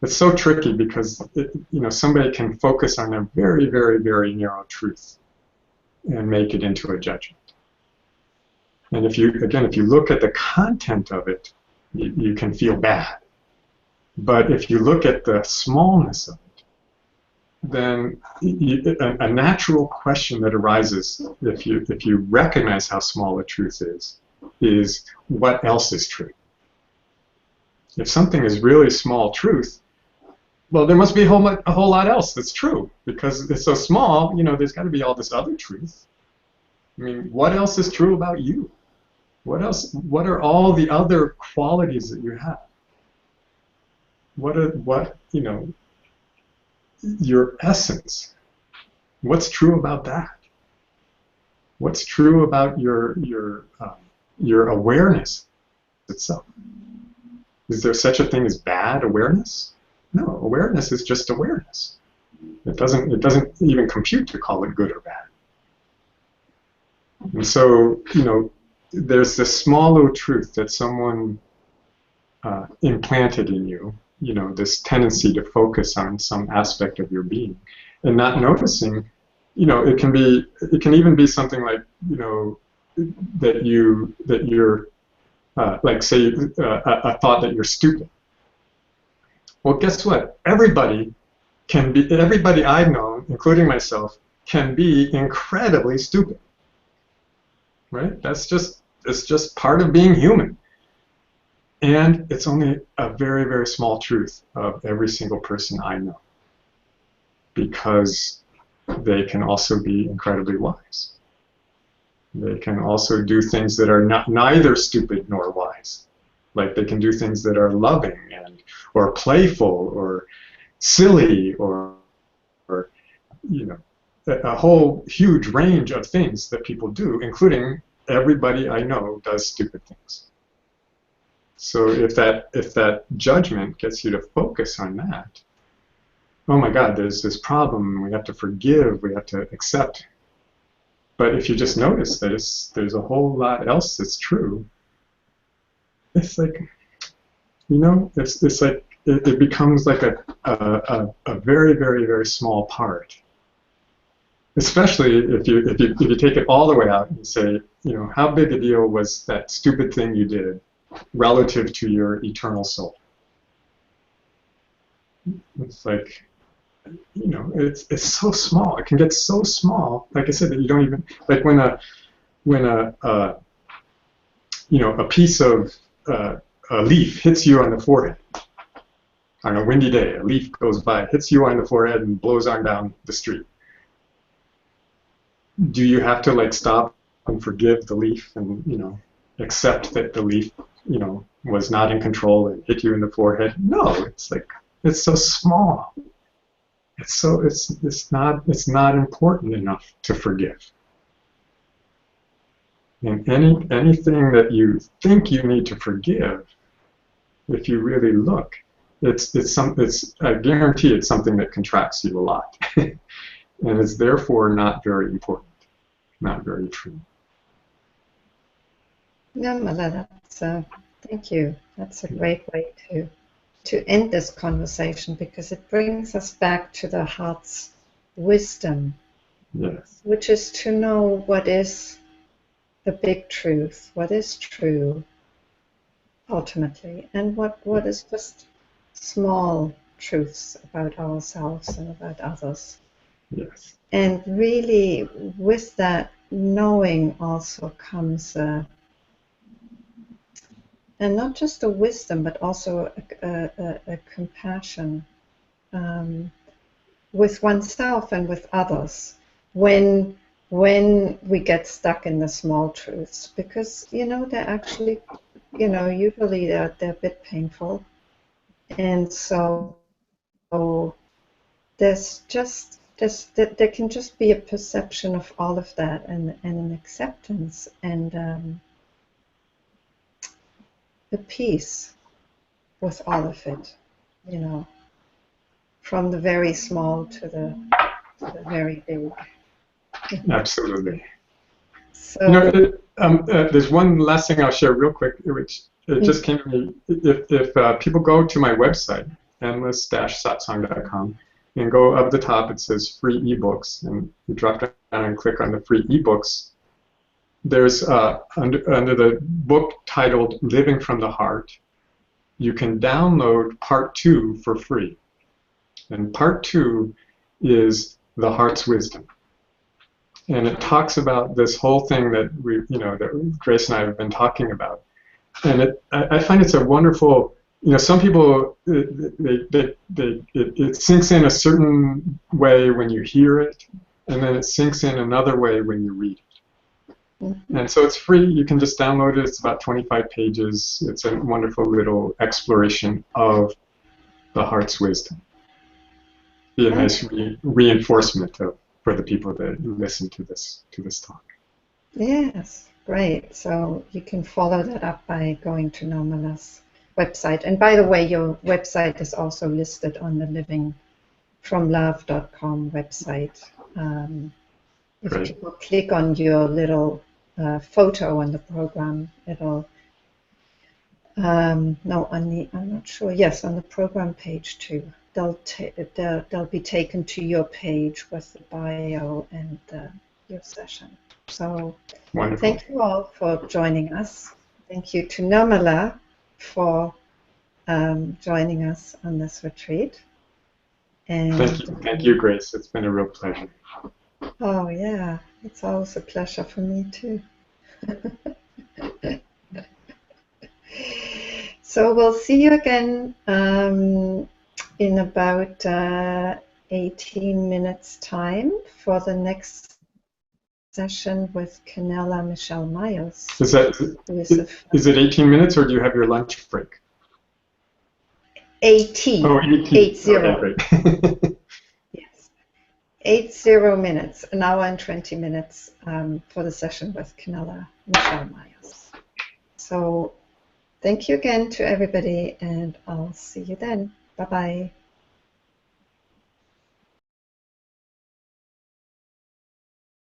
It's so tricky because somebody can focus on a very, very, very narrow truth and make it into a judgment. And if you look at the content of it, you can feel bad. But if you look at the smallness of it, then a natural question that arises if you recognize how small a truth is what else is true? If something is really small truth, well, there must be a whole lot else that's true, because it's so small. There's got to be all this other truth. I mean, what else is true about you? What else? What are all the other qualities that you have? Your essence? What's true about that? What's true about your awareness itself? Is there such a thing as bad awareness? No, awareness is just awareness. It doesn't even compute to call it good or bad. And so, there's this small little truth that someone implanted in you, this tendency to focus on some aspect of your being, and not noticing, it can even be something like, that you're like, say, a thought that you're stupid. Well, guess what? Everybody I've known, including myself, can be incredibly stupid, right? It's just part of being human. And it's only a very, very small truth of every single person I know, because they can also be incredibly wise. They can also do things that are neither stupid nor wise. Like, they can do things that are loving or playful or silly or a whole huge range of things that people do, including everybody I know does stupid things. So if that judgment gets you to focus on that, oh my God, there's this problem, we have to forgive, we have to accept. But if you just notice that there's a whole lot else that's true, it's like, it's like it becomes like a very, very, very small part. Especially if you take it all the way out and say, how big a deal was that stupid thing you did relative to your eternal soul? It's like, it's so small. It can get so small, like I said, that you don't even, like when a piece of a leaf hits you on the forehead on a windy day. A leaf goes by, hits you on the forehead, and blows on down the street. Do you have to like stop and forgive the leaf and accept that the leaf was not in control and hit you in the forehead? No, it's like, it's so small. It's not important enough to forgive. And anything that you think you need to forgive, if you really look, I guarantee it's something that contracts you a lot. And it's therefore not very important, not very true. Nirmala, thank you. That's a great way to end this conversation, because it brings us back to the heart's wisdom, yes, which is to know what is the big truth, what is true ultimately, and what is just small truths about ourselves and about others. yes. And really, with that knowing also comes and not just a wisdom, but also a compassion with oneself and with others when we get stuck in the small truths, because they're actually usually they're a bit painful, and so there can just be a perception of all of that and an acceptance and a peace with all of it, from the very small to the very big. Absolutely. So, there's one last thing I'll share real quick, which it just came to me. If people go to my website, endless-satsang.com, and go up the top, it says free ebooks, and you drop down and click on the free ebooks. There's under the book titled Living from the Heart, you can download part 2 for free. And part 2 is the heart's wisdom. And it talks about this whole thing that that Grace and I have been talking about. And I find it's a wonderful, some people, it sinks in a certain way when you hear it, and then it sinks in another way when you read it. mm-hmm. And so it's free. You can just download it. It's about 25 pages. It's a wonderful little exploration of the heart's wisdom. Be a nice reinforcement for the people that listen to this talk. Yes, great. So you can follow that up by going to Nirmala's website. And by the way, your website is also listed on the livingfromlove.com website. If Great. people click on your little photo on the program, it'll No, I'm not sure. Yes, on the program page too. They'll be taken to your page with the bio and your session. So Wonderful. thank you all for joining us. Thank you to Nirmala for joining us on this retreat. And thank you, Grace. It's been a real pleasure. oh yeah, it's always a pleasure for me too. So we'll see you again in about 18 minutes time for the next session with Canella Michelle Myers. Is it 18 minutes, or do you have your lunch break? 18. Oh, 18. 80. Okay, great. Yes. 80 minutes, an hour and 20 minutes for the session with Canella Michelle Myers. So thank you again to everybody, and I'll see you then. Bye-bye.